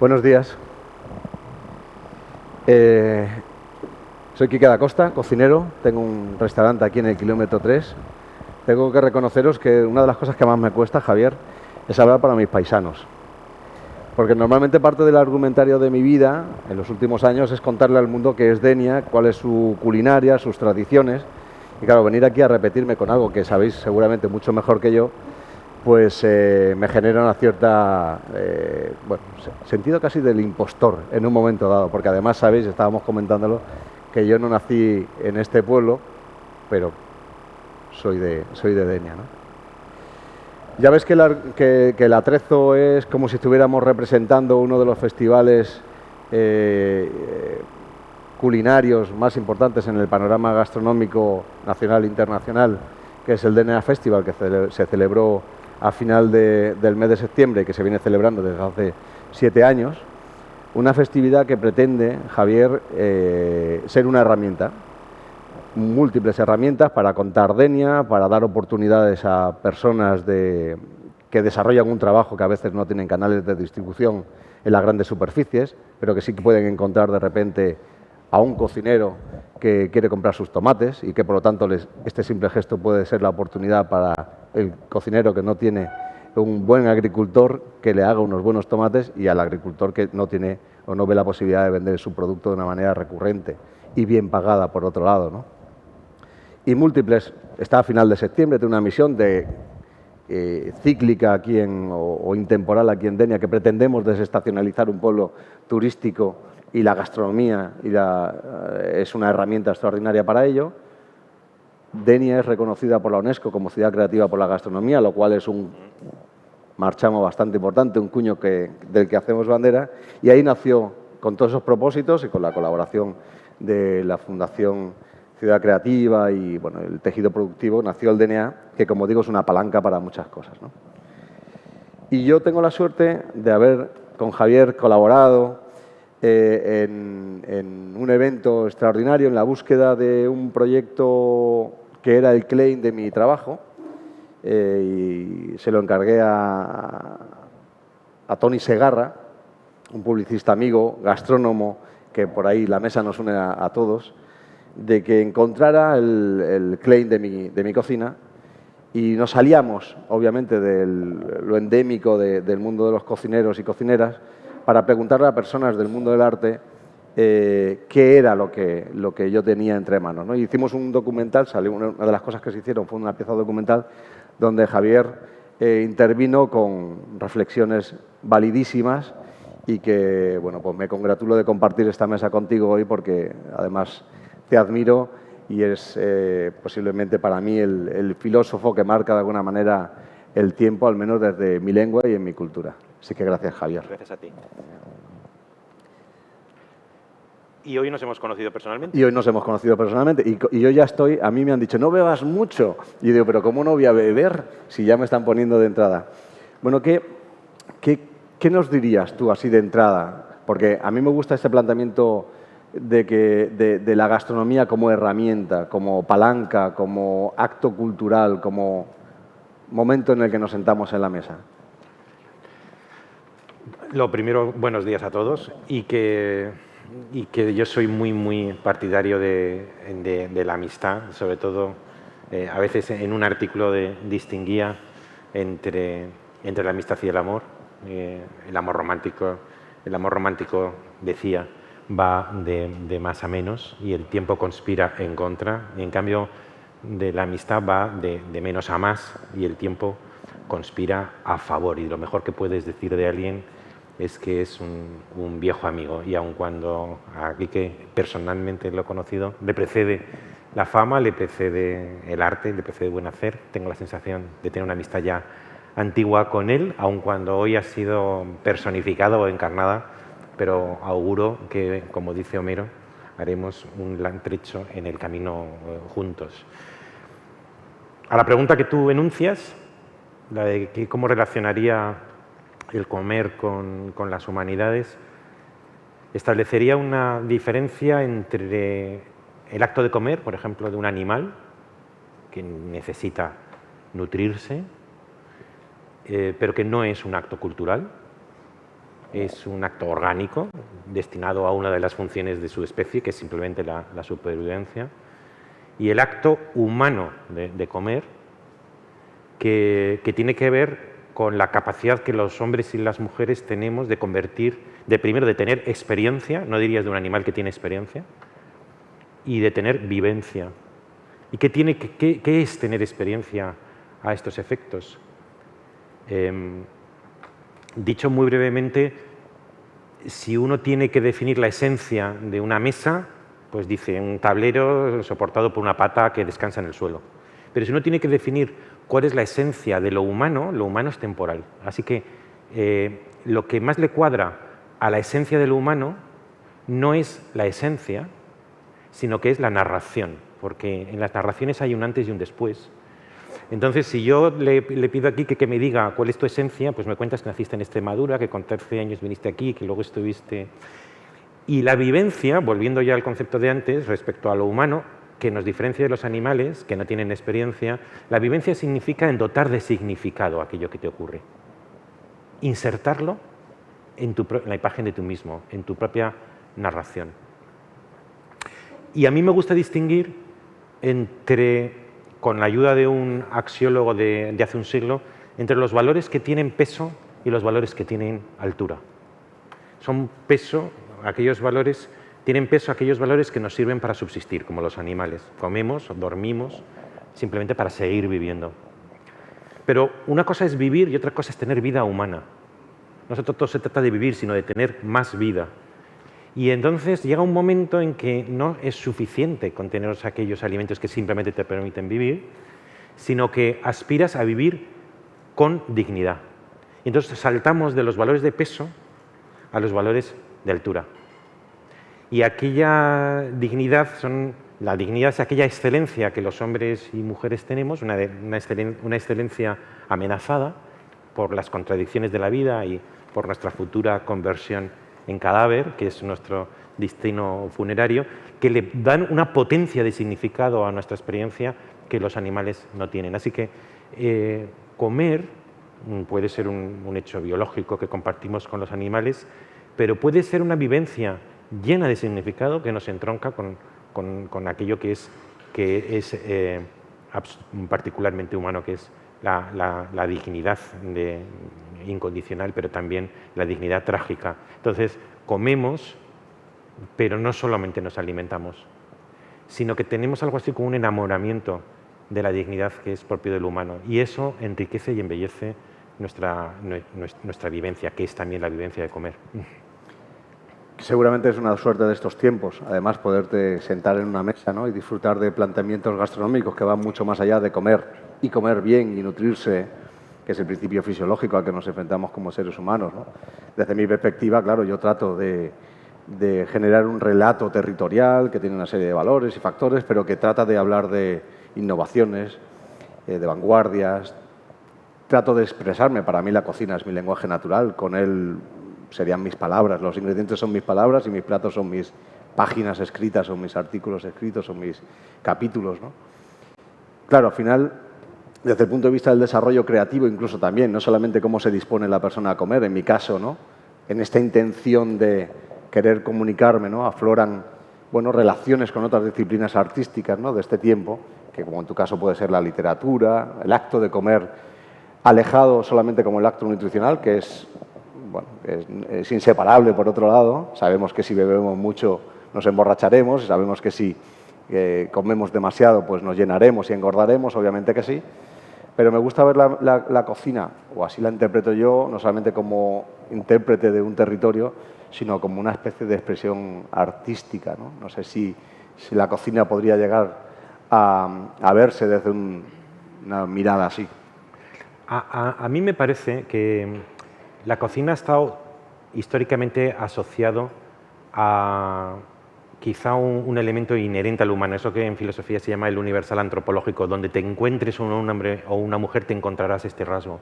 Buenos días. Soy Quique da Costa, cocinero. Tengo un restaurante aquí en el kilómetro 3. Tengo que reconoceros que una de las cosas que más me cuesta, Javier, es hablar para mis paisanos. Porque normalmente parte del argumentario de mi vida en los últimos años es contarle al mundo qué es Denia, cuál es su culinaria, sus tradiciones. Y claro, venir aquí a repetirme con algo que sabéis seguramente mucho mejor que yo, pues me genera una cierta, sentido casi del impostor en un momento dado, porque además, sabéis, estábamos comentándolo, que yo no nací en este pueblo, pero soy de Denia, ¿no? Ya ves que el Atrezo es como si estuviéramos representando uno de los festivales culinarios más importantes en el panorama gastronómico nacional e internacional, que es el Denia Festival, que se celebró a final del mes de septiembre y que se viene celebrando desde hace 7 años. Una festividad que pretende, Javier, ser una herramienta, múltiples herramientas para contar Denia, para dar oportunidades a personas que desarrollan un trabajo que a veces no tienen canales de distribución en las grandes superficies, pero que sí que pueden encontrar de repente a un cocinero que quiere comprar sus tomates y que por lo tanto este simple gesto puede ser la oportunidad para el cocinero que no tiene un buen agricultor que le haga unos buenos tomates, y al agricultor que no tiene o no ve la posibilidad de vender su producto de una manera recurrente y bien pagada por otro lado, ¿no? Y múltiples, está a final de septiembre, tiene una misión cíclica aquí o intemporal aquí en Denia, que pretendemos desestacionalizar un pueblo turístico, y la gastronomía es una herramienta extraordinaria para ello. Denia es reconocida por la UNESCO como ciudad creativa por la gastronomía, lo cual es un marchamo bastante importante, un cuño del que hacemos bandera, y ahí nació, con todos esos propósitos y con la colaboración de la Fundación Ciudad Creativa y bueno, el tejido productivo, nació el DNA, que como digo es una palanca para muchas cosas, ¿no? Y yo tengo la suerte de haber con Javier colaborado en un evento extraordinario en la búsqueda de un proyecto que era el claim de mi trabajo, y se lo encargué a Toni Segarra, un publicista amigo, gastrónomo, que por ahí la mesa nos une a todos, de que encontrara el claim de mi cocina, y nos aliamos, obviamente, de lo endémico del mundo de los cocineros y cocineras, para preguntarle a personas del mundo del arte qué era lo que yo tenía entre manos, ¿no? Y hicimos un documental, una de las cosas que se hicieron fue una pieza documental donde Javier intervino con reflexiones validísimas, y que, bueno, pues me congratulo de compartir esta mesa contigo hoy, porque además te admiro y eres posiblemente para mí el filósofo que marca de alguna manera el tiempo, al menos desde mi lengua y en mi cultura. Así que gracias, Javier. Gracias a ti. ¿Y hoy nos hemos conocido personalmente? Y hoy nos hemos conocido personalmente. Y yo ya estoy, a mí me han dicho, no bebas mucho. Y yo digo, pero ¿cómo no voy a beber si ya me están poniendo de entrada? Bueno, ¿qué nos dirías tú así de entrada? Porque a mí me gusta este planteamiento de la gastronomía como herramienta, como palanca, como acto cultural, como momento en el que nos sentamos en la mesa. Lo primero, buenos días a todos, y que yo soy muy, muy partidario de la amistad, sobre todo, a veces en un artículo distinguía entre la amistad y el amor. El amor romántico, decía, va de más a menos y el tiempo conspira en contra, y en cambio de la amistad va de menos a más y el tiempo conspira a favor, y lo mejor que puedes decir de alguien es que es un viejo amigo. Y aun cuando a Quique personalmente lo he conocido, le precede la fama, le precede el arte, le precede el buen hacer, tengo la sensación de tener una amistad ya antigua con él, aun cuando hoy ha sido personificada o encarnada, pero auguro que, como dice Homero, haremos un gran trecho en el camino juntos. A la pregunta que tú enuncias, la de cómo relacionaría el comer con las humanidades, establecería una diferencia entre el acto de comer, por ejemplo, de un animal que necesita nutrirse, pero que no es un acto cultural, es un acto orgánico destinado a una de las funciones de su especie, que es simplemente la supervivencia. Y el acto humano de comer, que tiene que ver con la capacidad que los hombres y las mujeres tenemos de convertir, primero de tener experiencia, no dirías de un animal que tiene experiencia, y de tener vivencia. ¿Y qué es tener experiencia a estos efectos? Dicho muy brevemente, si uno tiene que definir la esencia de una mesa, pues dice un tablero soportado por una pata que descansa en el suelo. Pero si uno tiene que definir cuál es la esencia de lo humano es temporal. Así que lo que más le cuadra a la esencia de lo humano no es la esencia, sino que es la narración, porque en las narraciones hay un antes y un después. Entonces, si yo le pido aquí que me diga cuál es tu esencia, pues me cuentas que naciste en Extremadura, que con 13 años viniste aquí, que luego estuviste... Y la vivencia, volviendo ya al concepto de antes, respecto a lo humano, que nos diferencia de los animales, que no tienen experiencia, la vivencia significa en dotar de significado aquello que te ocurre. Insertarlo en la imagen de tú mismo, en tu propia narración. Y a mí me gusta distinguir con la ayuda de un axiólogo de hace un siglo, entre los valores que tienen peso y los valores que tienen altura. Son peso, tienen peso aquellos valores que nos sirven para subsistir, como los animales. Comemos, dormimos, simplemente para seguir viviendo. Pero una cosa es vivir y otra cosa es tener vida humana. No todo se trata de vivir, sino de tener más vida. Y entonces llega un momento en que no es suficiente con tener aquellos alimentos que simplemente te permiten vivir, sino que aspiras a vivir con dignidad. Y entonces saltamos de los valores de peso a los valores de altura. Y aquella dignidad la dignidad es aquella excelencia que los hombres y mujeres tenemos, una excelencia amenazada por las contradicciones de la vida y por nuestra futura conversión en cadáver, que es nuestro destino funerario, que le dan una potencia de significado a nuestra experiencia que los animales no tienen. Así que comer puede ser un hecho biológico que compartimos con los animales, pero puede ser una vivencia llena de significado que nos entronca con aquello que es particularmente humano, que es la dignidad incondicional, pero también la dignidad trágica. Entonces, comemos, pero no solamente nos alimentamos, sino que tenemos algo así como un enamoramiento de la dignidad que es propio del humano. Y eso enriquece y embellece nuestra vivencia, que es también la vivencia de comer. Seguramente es una suerte de estos tiempos, además, poderte sentar en una mesa, ¿no?, y disfrutar de planteamientos gastronómicos que van mucho más allá de comer y comer bien y nutrirse, que es el principio fisiológico al que nos enfrentamos como seres humanos, ¿no? Desde mi perspectiva, claro, yo trato de generar un relato territorial que tiene una serie de valores y factores, pero que trata de hablar de innovaciones, de vanguardias. Trato de expresarme, para mí la cocina es mi lenguaje natural, con él serían mis palabras, los ingredientes son mis palabras y mis platos son mis páginas escritas, son mis artículos escritos, son mis capítulos, ¿no? Claro, al final, desde el punto de vista del desarrollo creativo incluso también, no solamente cómo se dispone la persona a comer, en mi caso, ¿no?, en esta intención de querer comunicarme, ¿no?, afloran, bueno, relaciones con otras disciplinas artísticas, ¿no?, de este tiempo, que como en tu caso puede ser la literatura, el acto de comer alejado solamente como el acto nutricional, que es, bueno, es inseparable por otro lado. Sabemos que si bebemos mucho nos emborracharemos, y sabemos que si comemos demasiado pues nos llenaremos y engordaremos, obviamente que sí. Pero me gusta ver la cocina, o así la interpreto yo, no solamente como intérprete de un territorio, sino como una especie de expresión artística, ¿no? No sé si la cocina podría llegar a verse desde una mirada así. A mí me parece que la cocina ha estado históricamente asociado a quizá un elemento inherente al humano, eso que en filosofía se llama el universal antropológico, donde te encuentres un hombre o una mujer te encontrarás este rasgo.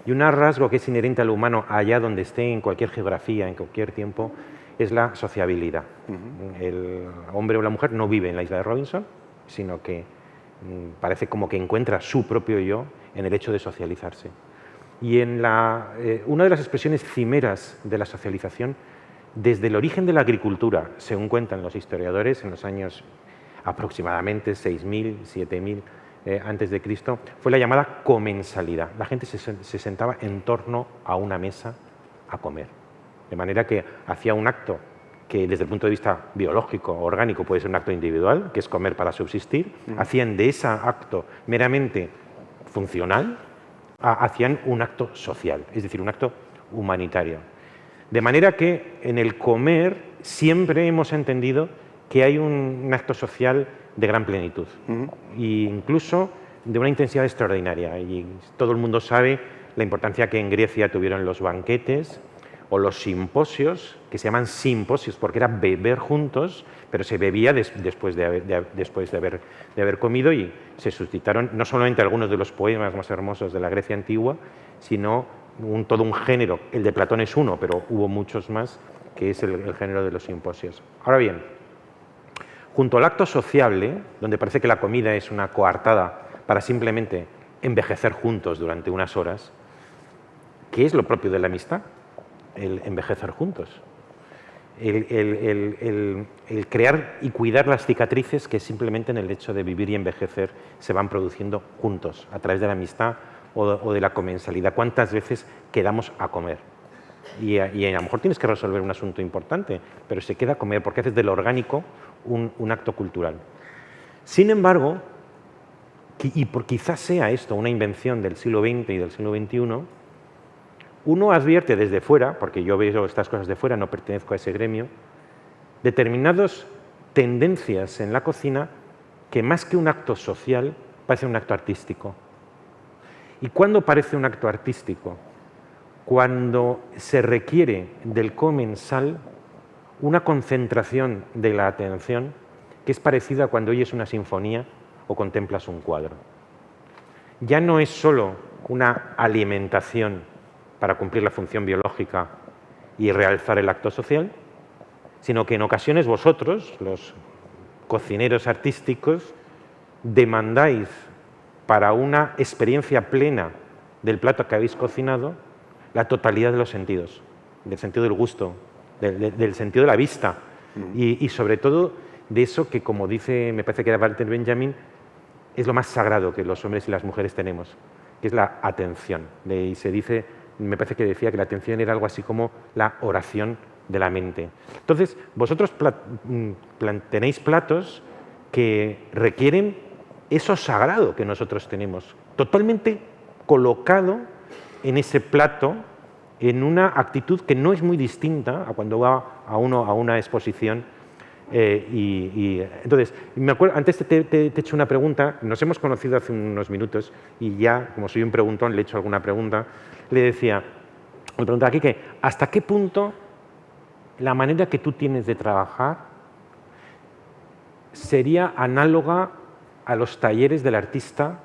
Y un rasgo que es inherente al humano allá donde esté, en cualquier geografía, en cualquier tiempo, es la sociabilidad. El hombre o la mujer no vive en la isla de Robinson, sino que parece como que encuentra su propio yo en el hecho de socializarse. Y en una de las expresiones cimeras de la socialización, desde el origen de la agricultura, según cuentan los historiadores, en los años aproximadamente 6.000, 7.000 antes de Cristo, fue la llamada comensalidad. La gente se sentaba en torno a una mesa a comer. De manera que hacía un acto que desde el punto de vista biológico, orgánico, puede ser un acto individual, que es comer para subsistir. Hacían de ese acto meramente funcional, hacían un acto social, es decir, un acto humanitario. De manera que en el comer siempre hemos entendido que hay un acto social de gran plenitud e incluso de una intensidad extraordinaria. Y todo el mundo sabe la importancia que en Grecia tuvieron los banquetes o los simposios, que se llaman simposios porque era beber juntos, pero se bebía después de haber comido, y se suscitaron no solamente algunos de los poemas más hermosos de la Grecia antigua, sino todo un género. El de Platón es uno, pero hubo muchos más, que es el género de los simposios. Ahora bien, junto al acto sociable, donde parece que la comida es una coartada para simplemente envejecer juntos durante unas horas, ¿qué es lo propio de la amistad? El envejecer juntos. El crear y cuidar las cicatrices que simplemente en el hecho de vivir y envejecer se van produciendo juntos, a través de la amistad o de la comensalidad. ¿Cuántas veces quedamos a comer? Y a lo mejor tienes que resolver un asunto importante, pero se queda a comer porque haces de lo orgánico un acto cultural. Sin embargo, y por quizás sea esto una invención del siglo XX y del siglo XXI, uno advierte desde fuera, porque yo veo estas cosas de fuera, no pertenezco a ese gremio, determinadas tendencias en la cocina que más que un acto social parece un acto artístico. ¿Y cuándo parece un acto artístico? Cuando se requiere del comensal una concentración de la atención que es parecida a cuando oyes una sinfonía o contemplas un cuadro. Ya no es solo una alimentación para cumplir la función biológica y realzar el acto social, sino que en ocasiones vosotros, los cocineros artísticos, demandáis para una experiencia plena del plato que habéis cocinado la totalidad de los sentidos, del sentido del gusto, del sentido de la vista y sobre todo de eso que, como dice, me parece que era Walter Benjamin, es lo más sagrado que los hombres y las mujeres tenemos, que es la atención. Y se dice, me parece que decía que la atención era algo así como la oración de la mente. Entonces, vosotros tenéis platos que requieren eso sagrado que nosotros tenemos, totalmente colocado en ese plato, en una actitud que no es muy distinta a cuando va a uno a una exposición. Entonces, me acuerdo, antes te he hecho una pregunta, nos hemos conocido hace unos minutos y ya, como soy un preguntón, le he hecho alguna pregunta. Le preguntaba aquí que ¿hasta qué punto la manera que tú tienes de trabajar sería análoga a los talleres del artista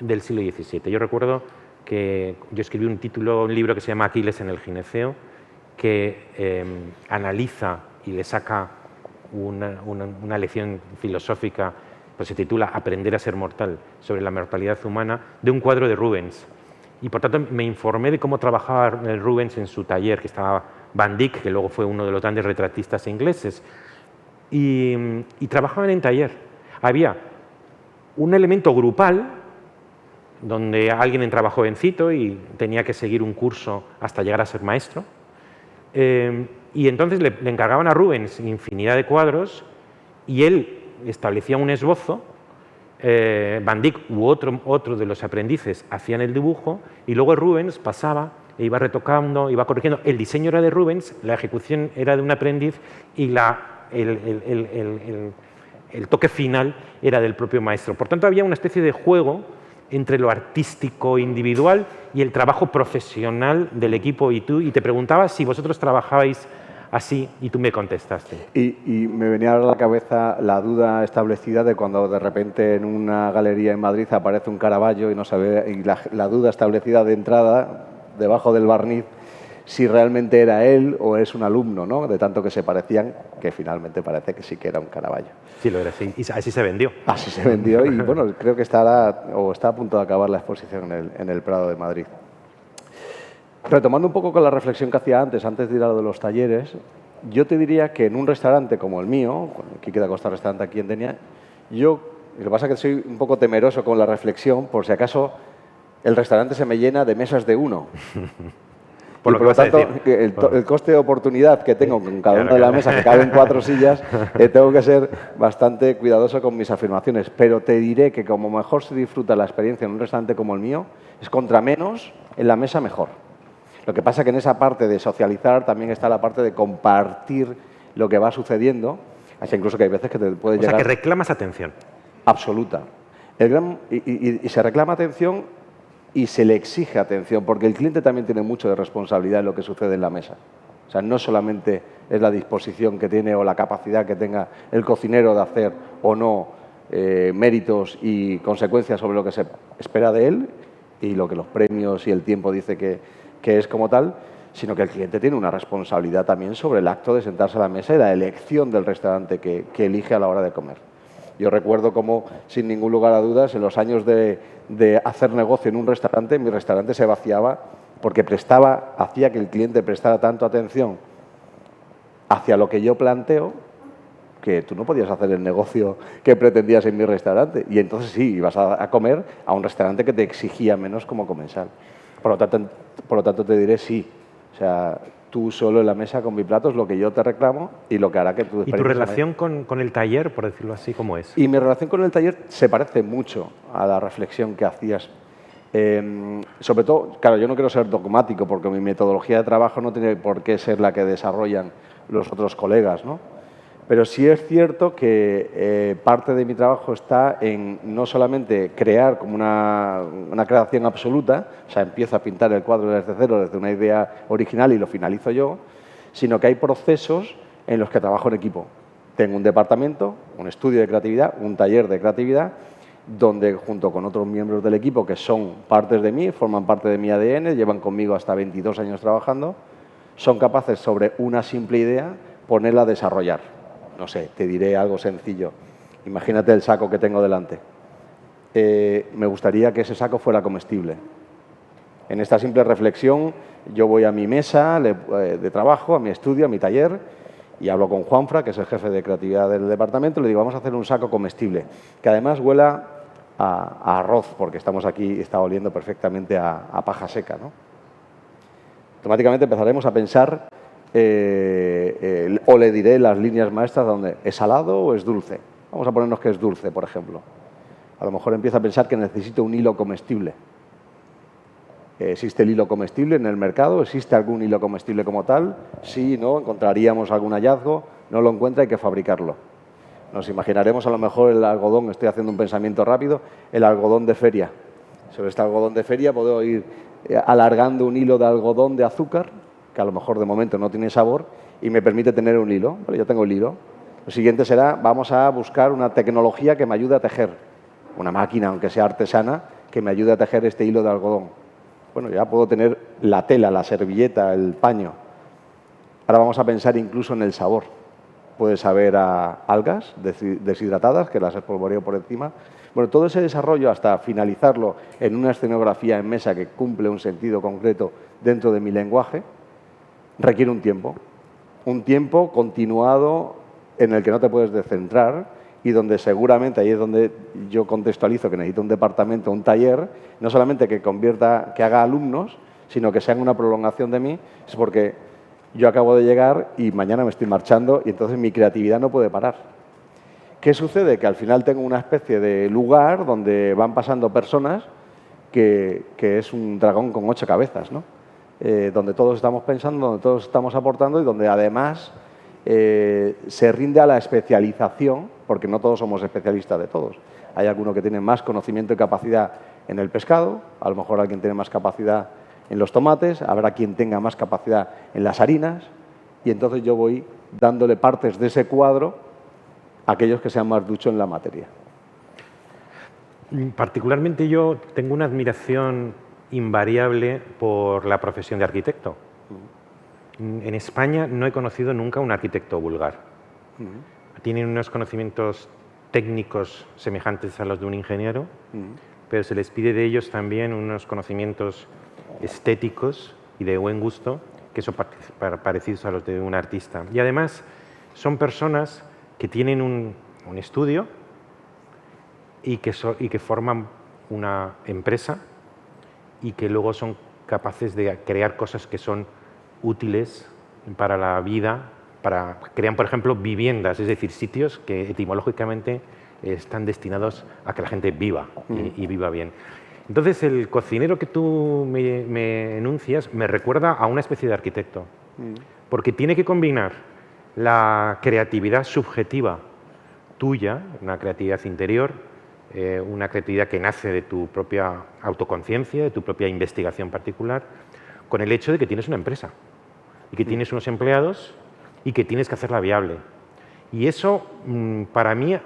del siglo XVII? Yo recuerdo que yo escribí un libro que se llama Aquiles en el gineceo, que analiza y le saca una lección filosófica, pues se titula Aprender a ser mortal, sobre la mortalidad humana, de un cuadro de Rubens. Y por tanto me informé de cómo trabajaba Rubens en su taller, que estaba Van Dyck, que luego fue uno de los grandes retratistas ingleses, y trabajaban en taller. Había un elemento grupal, donde alguien entraba jovencito y tenía que seguir un curso hasta llegar a ser maestro, y entonces le encargaban a Rubens infinidad de cuadros y él establecía un esbozo, Van Dyck u otro de los aprendices hacían el dibujo y luego Rubens pasaba e iba retocando, iba corrigiendo. El diseño era de Rubens, la ejecución era de un aprendiz y el toque final era del propio maestro. Por tanto, había una especie de juego entre lo artístico individual y el trabajo profesional del equipo. Y te preguntaba si vosotros trabajabais así y tú me contestaste. Y me venía a la cabeza la duda establecida de cuando de repente en una galería en Madrid aparece un Caravaggio y no sabe, y la duda establecida de entrada debajo del barniz si realmente era él o es un alumno, ¿no? De tanto que se parecían, que finalmente parece que sí que era un Caravaggio. Sí, lo era, sí. Y así se vendió. Así se vendió y bueno, creo que está a punto de acabar la exposición en el Prado de Madrid. Retomando un poco con la reflexión que hacía antes de ir a lo de los talleres, yo te diría que en un restaurante como el mío, Quique da Costa Restaurante aquí en Denia, lo que pasa es que soy un poco temeroso con la reflexión, por si acaso el restaurante se me llena de mesas de uno. Por lo tanto, el coste de oportunidad que tengo con cada una de las mesas, que caben 4 sillas, tengo que ser bastante cuidadoso con mis afirmaciones. Pero te diré que como mejor se disfruta la experiencia en un restaurante como el mío, es contra menos en la mesa mejor. Lo que pasa es que en esa parte de socializar también está la parte de compartir lo que va sucediendo, así incluso que hay veces que te puede llegar... O sea, que reclamas atención. Absoluta. Y se reclama atención y se le exige atención, porque el cliente también tiene mucho de responsabilidad en lo que sucede en la mesa. O sea, no solamente es la disposición que tiene o la capacidad que tenga el cocinero de hacer o no méritos y consecuencias sobre lo que se espera de él y lo que los premios y el tiempo dice que es como tal, sino que el cliente tiene una responsabilidad también sobre el acto de sentarse a la mesa y la elección del restaurante que elige a la hora de comer. Yo recuerdo cómo, sin ningún lugar a dudas, en los años de hacer negocio en un restaurante, mi restaurante se vaciaba porque hacía que el cliente prestara tanto atención hacia lo que yo planteo que tú no podías hacer el negocio que pretendías en mi restaurante. Y entonces sí, ibas a comer a un restaurante que te exigía menos como comensal. Por lo tanto, te diré sí. O sea, tú solo en la mesa con mi plato es lo que yo te reclamo y lo que hará que tu experiencia... ¿Y tu relación con el taller, por decirlo así, cómo es? Y mi relación con el taller se parece mucho a la reflexión que hacías. Sobre todo, claro, yo no quiero ser dogmático porque mi metodología de trabajo no tiene por qué ser la que desarrollan los otros colegas, ¿no? Pero sí es cierto que parte de mi trabajo está en no solamente crear como una creación absoluta, o sea, empiezo a pintar el cuadro desde cero, desde una idea original y lo finalizo yo, sino que hay procesos en los que trabajo en equipo. Tengo un departamento, un estudio de creatividad, un taller de creatividad, donde junto con otros miembros del equipo que son partes de mí, forman parte de mi ADN, llevan conmigo hasta 22 años trabajando, son capaces sobre una simple idea ponerla a desarrollar. No sé, te diré algo sencillo. Imagínate el saco que tengo delante. Me gustaría que ese saco fuera comestible. En esta simple reflexión, yo voy a mi mesa de trabajo, a mi estudio, a mi taller, y hablo con Juanfra, que es el jefe de creatividad del departamento, y le digo, vamos a hacer un saco comestible, que además huela a arroz, porque estamos aquí y está oliendo perfectamente a paja seca, ¿no? Automáticamente empezaremos a pensar... o le diré las líneas maestras donde es salado o es dulce. Vamos a ponernos que es dulce, por ejemplo. A lo mejor empieza a pensar que necesito un hilo comestible. ¿Existe el hilo comestible en el mercado? ¿Existe algún hilo comestible como tal? Sí, no, encontraríamos algún hallazgo, no lo encuentra, hay que fabricarlo. Nos imaginaremos a lo mejor el algodón, estoy haciendo un pensamiento rápido, el algodón de feria. Sobre este algodón de feria puedo ir alargando un hilo de algodón de azúcar, que a lo mejor de momento no tiene sabor, y me permite tener un hilo. Vale, yo tengo el hilo. Lo siguiente será, vamos a buscar una tecnología que me ayude a tejer. Una máquina, aunque sea artesana, que me ayude a tejer este hilo de algodón. Bueno, ya puedo tener la tela, la servilleta, el paño. Ahora vamos a pensar incluso en el sabor. Puede saber a algas deshidratadas, que las espolvoreo por encima. Bueno, todo ese desarrollo hasta finalizarlo en una escenografía en mesa que cumple un sentido concreto dentro de mi lenguaje, requiere un tiempo continuado en el que no te puedes descentrar y donde seguramente, ahí es donde yo contextualizo que necesito un departamento, un taller, no solamente que haga alumnos, sino que sean una prolongación de mí, es porque yo acabo de llegar y mañana me estoy marchando y entonces mi creatividad no puede parar. ¿Qué sucede? Que al final tengo una especie de lugar donde van pasando personas que es un dragón con 8 cabezas, ¿no? Donde todos estamos pensando, donde todos estamos aportando y donde además se rinde a la especialización, porque no todos somos especialistas de todos. Hay alguno que tiene más conocimiento y capacidad en el pescado, a lo mejor alguien tiene más capacidad en los tomates, habrá quien tenga más capacidad en las harinas, y entonces yo voy dándole partes de ese cuadro a aquellos que sean más duchos en la materia. Particularmente yo tengo una admiración invariable por la profesión de arquitecto. En España no he conocido nunca un arquitecto vulgar. Tienen unos conocimientos técnicos semejantes a los de un ingeniero, pero se les pide de ellos también unos conocimientos estéticos y de buen gusto que son parecidos a los de un artista. Y además son personas que tienen un estudio y que forman una empresa y que luego son capaces de crear cosas que son útiles para la vida, crean, por ejemplo, viviendas, es decir, sitios que etimológicamente están destinados a que la gente viva y viva bien. Entonces, el cocinero que tú me enuncias me recuerda a una especie de arquitecto, porque tiene que combinar la creatividad subjetiva tuya, una creatividad interior, una creatividad que nace de tu propia autoconciencia, de tu propia investigación particular, con el hecho de que tienes una empresa y que tienes unos empleados y que tienes que hacerla viable. Y eso, para mí,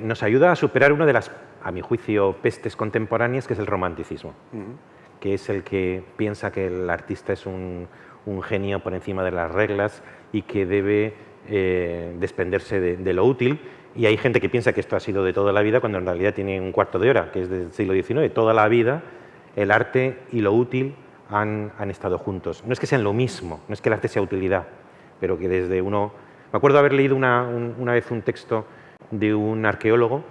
nos ayuda a superar una de las, a mi juicio, pestes contemporáneas, que es el romanticismo, que es el que piensa que el artista es un genio por encima de las reglas y que debe desprenderse de lo útil. Y hay gente que piensa que esto ha sido de toda la vida, cuando en realidad tiene un cuarto de hora, que es del siglo XIX. Toda la vida el arte y lo útil han estado juntos. No es que sean lo mismo, no es que el arte sea utilidad, pero que desde uno... Me acuerdo haber leído una vez un texto de un arqueólogo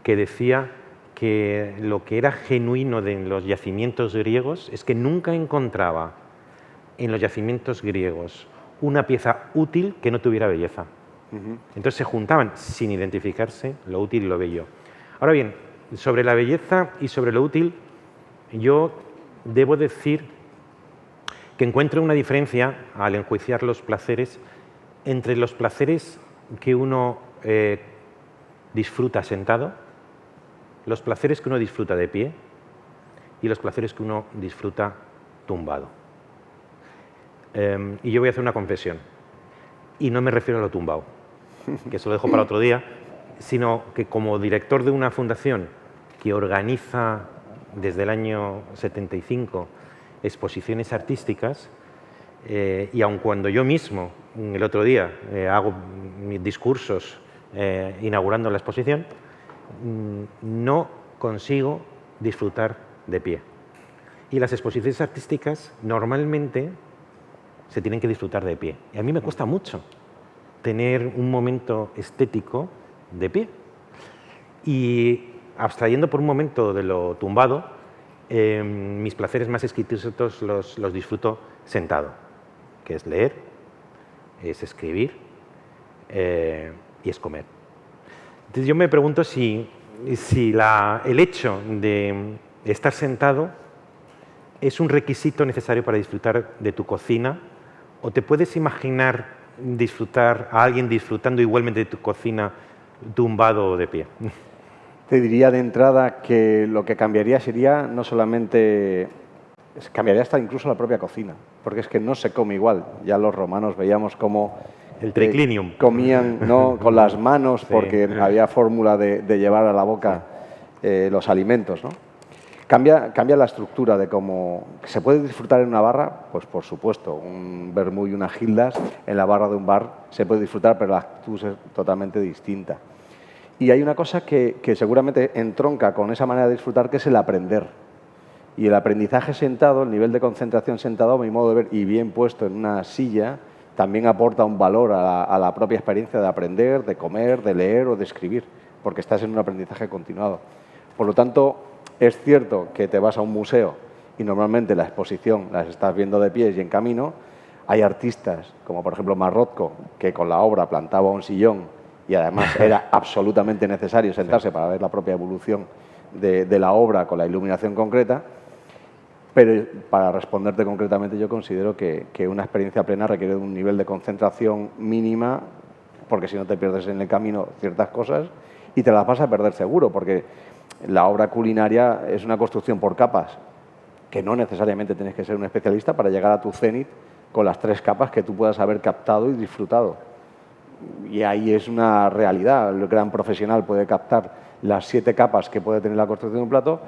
que decía que lo que era genuino en los yacimientos griegos es que nunca encontraba en los yacimientos griegos una pieza útil que no tuviera belleza. Entonces se juntaban sin identificarse lo útil y lo bello. Ahora bien, sobre la belleza y sobre lo útil, yo debo decir que encuentro una diferencia al enjuiciar los placeres entre los placeres que uno disfruta sentado, los placeres que uno disfruta de pie y los placeres que uno disfruta tumbado. Y yo voy a hacer una confesión, y no me refiero a lo tumbado, que eso lo dejo para otro día, sino que como director de una fundación que organiza desde el año 75 exposiciones artísticas, y aun cuando yo mismo el otro día hago mis discursos inaugurando la exposición, no consigo disfrutar de pie. Y las exposiciones artísticas normalmente se tienen que disfrutar de pie. Y a mí me cuesta mucho tener un momento estético de pie. Y abstrayendo por un momento de lo tumbado, mis placeres más exquisitos los disfruto sentado, que es leer, es escribir y es comer. Entonces yo me pregunto si el hecho de estar sentado es un requisito necesario para disfrutar de tu cocina, o te puedes imaginar a alguien disfrutando igualmente de tu cocina tumbado o de pie. Te diría de entrada que lo que cambiaría sería no solamente... cambiaría hasta incluso la propia cocina, porque es que no se come igual. Ya los romanos veíamos cómo el triclinium comían, ¿no?, con las manos, porque había fórmula de llevar a la boca los alimentos, ¿no? Cambia la estructura de cómo... ¿Se puede disfrutar en una barra? Pues por supuesto, un vermú y unas gildas en la barra de un bar se puede disfrutar, pero la actitud es totalmente distinta. Y hay una cosa que seguramente entronca con esa manera de disfrutar, que es el aprender. Y el aprendizaje sentado, el nivel de concentración sentado, a mi modo de ver, y bien puesto en una silla, también aporta un valor a la propia experiencia de aprender, de comer, de leer o de escribir, porque estás en un aprendizaje continuado. Por lo tanto, es cierto que te vas a un museo y normalmente la exposición las estás viendo de pies y en camino. Hay artistas, como por ejemplo Marroco, que con la obra plantaba un sillón y además era absolutamente necesario sentarse para ver la propia evolución de la obra con la iluminación concreta. Pero para responderte concretamente, yo considero que una experiencia plena requiere de un nivel de concentración mínima, porque si no te pierdes en el camino ciertas cosas y te las vas a perder seguro, porque la obra culinaria es una construcción por capas, que no necesariamente tienes que ser un especialista para llegar a tu cenit con las 3 capas que tú puedas haber captado y disfrutado. Y ahí es una realidad. El gran profesional puede captar las 7 capas que puede tener la construcción de un plato,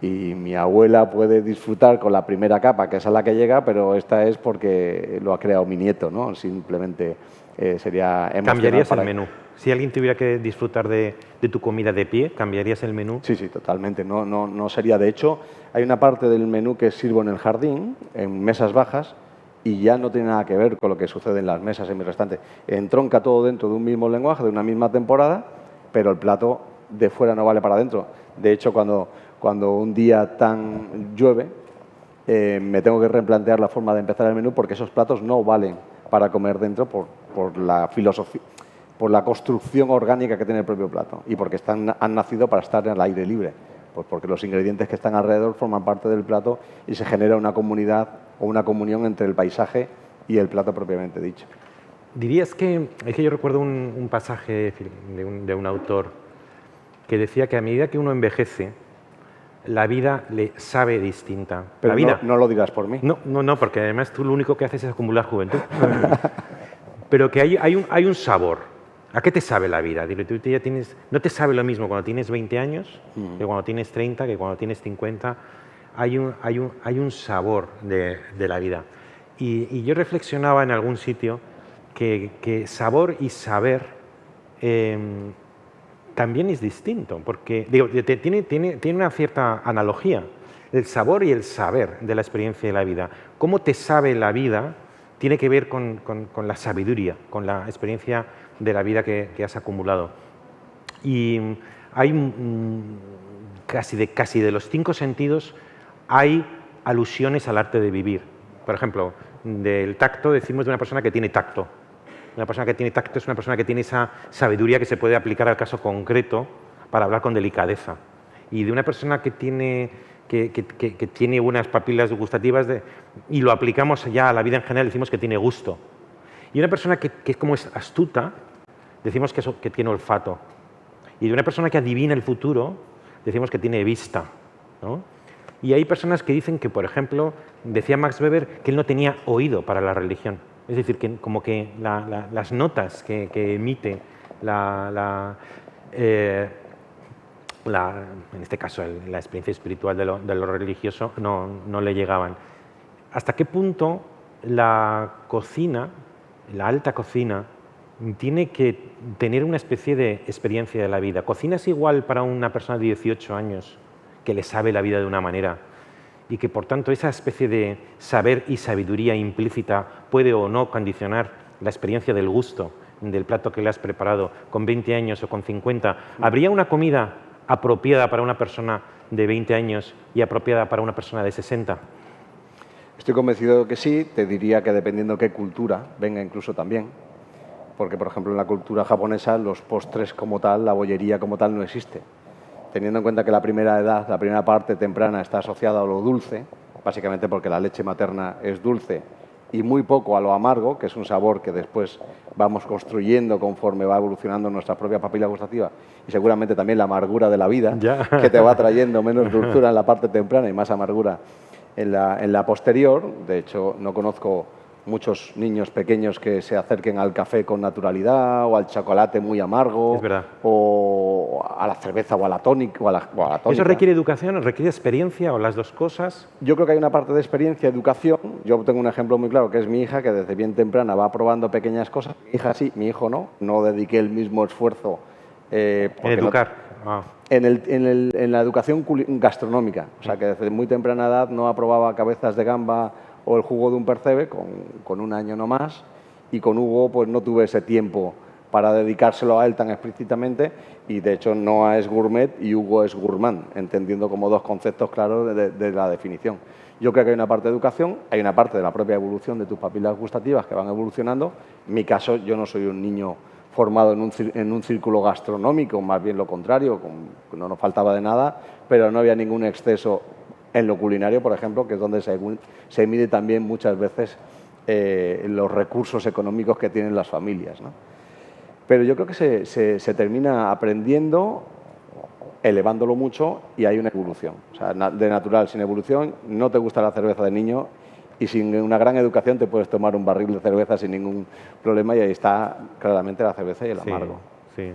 y mi abuela puede disfrutar con la primera capa, que es a la que llega, pero esta es porque lo ha creado mi nieto, ¿no? Simplemente sería emocional. ¿Cambiarías el menú? Si alguien tuviera que disfrutar de tu comida de pie, ¿cambiarías el menú? Sí, sí, totalmente. No sería. De hecho, hay una parte del menú que sirvo en el jardín, en mesas bajas, y ya no tiene nada que ver con lo que sucede en las mesas en mi restaurante. Entronca todo dentro de un mismo lenguaje, de una misma temporada, pero el plato de fuera no vale para adentro. De hecho, cuando un día tan llueve, me tengo que replantear la forma de empezar el menú porque esos platos no valen para comer dentro por la filosofía, por la construcción orgánica que tiene el propio plato y porque han nacido para estar al aire libre. Pues porque los ingredientes que están alrededor forman parte del plato y se genera una comunidad o una comunión entre el paisaje y el plato propiamente dicho. Dirías que, es que yo recuerdo un pasaje de un autor que decía que a medida que uno envejece, la vida le sabe distinta. Pero la vida, no lo dirás por mí. No, porque además tú lo único que haces es acumular juventud. Pero que hay un sabor. ¿A qué te sabe la vida? Tú ya no te sabe lo mismo cuando tienes 20 años que cuando tienes 30, que cuando tienes 50. Hay un sabor de la vida. Y yo reflexionaba en algún sitio que sabor y saber también es distinto, porque tiene una cierta analogía. El sabor y el saber de la experiencia de la vida. ¿Cómo te sabe la vida? Tiene que ver con la sabiduría, con la experiencia de la vida que has acumulado. Y hay casi de los 5 sentidos hay alusiones al arte de vivir. Por ejemplo, del tacto decimos de una persona que tiene tacto. Una persona que tiene tacto es una persona que tiene esa sabiduría que se puede aplicar al caso concreto para hablar con delicadeza. Y de una persona que tiene unas papilas gustativas y lo aplicamos ya a la vida en general, decimos que tiene gusto. Y una persona que como es astuta, decimos que tiene olfato. Y de una persona que adivina el futuro, decimos que tiene vista, ¿no? Y hay personas que dicen que, por ejemplo, decía Max Weber que él no tenía oído para la religión. Es decir, que como que las notas que emite en este caso la experiencia espiritual de lo religioso no le llegaban. ¿Hasta qué punto la cocina, la alta cocina, tiene que tener una especie de experiencia de la vida? ¿Cocina es igual para una persona de 18 años que le sabe la vida de una manera y que por tanto esa especie de saber y sabiduría implícita puede o no condicionar la experiencia del gusto del plato que le has preparado con 20 años o con 50? ¿Habría una comida apropiada para una persona de 20 años y apropiada para una persona de 60? Estoy convencido de que sí. Te diría que dependiendo qué cultura venga incluso también. Porque, por ejemplo, en la cultura japonesa los postres como tal, la bollería como tal no existe. Teniendo en cuenta que la primera edad, la primera parte temprana está asociada a lo dulce, básicamente porque la leche materna es dulce, y muy poco a lo amargo, que es un sabor que después vamos construyendo conforme va evolucionando nuestra propia papila gustativa y seguramente también la amargura de la vida, que te va trayendo menos dulzura en la parte temprana y más amargura en la posterior. De hecho, no conozco muchos niños pequeños que se acerquen al café con naturalidad o al chocolate muy amargo, es verdad, o a la cerveza o a la tónica. ¿Eso requiere educación, requiere experiencia o las dos cosas? Yo creo que hay una parte de experiencia, educación. Yo tengo un ejemplo muy claro que es mi hija, que desde bien temprana va probando pequeñas cosas. Mi hija sí, mi hijo no. No dediqué el mismo esfuerzo. En educar. En la educación gastronómica. O sea, que desde muy temprana edad no aprobaba cabezas de gamba o el jugo de un percebe, con 1 año no más, y con Hugo pues no tuve ese tiempo para dedicárselo a él tan explícitamente, y de hecho Noah es gourmet y Hugo es gourmand, entendiendo como 2 conceptos claros de la definición. Yo creo que hay una parte de educación, hay una parte de la propia evolución de tus papilas gustativas que van evolucionando. En mi caso, yo no soy un niño formado en un círculo gastronómico, más bien lo contrario, no nos faltaba de nada, pero no había ningún exceso en lo culinario, por ejemplo, que es donde se mide también muchas veces los recursos económicos que tienen las familias, ¿no? Pero yo creo que se termina aprendiendo, elevándolo mucho, y hay una evolución. O sea, de natural, sin evolución, no te gusta la cerveza de niño y sin una gran educación te puedes tomar un barril de cerveza sin ningún problema, y ahí está claramente la cerveza y el amargo. Sí.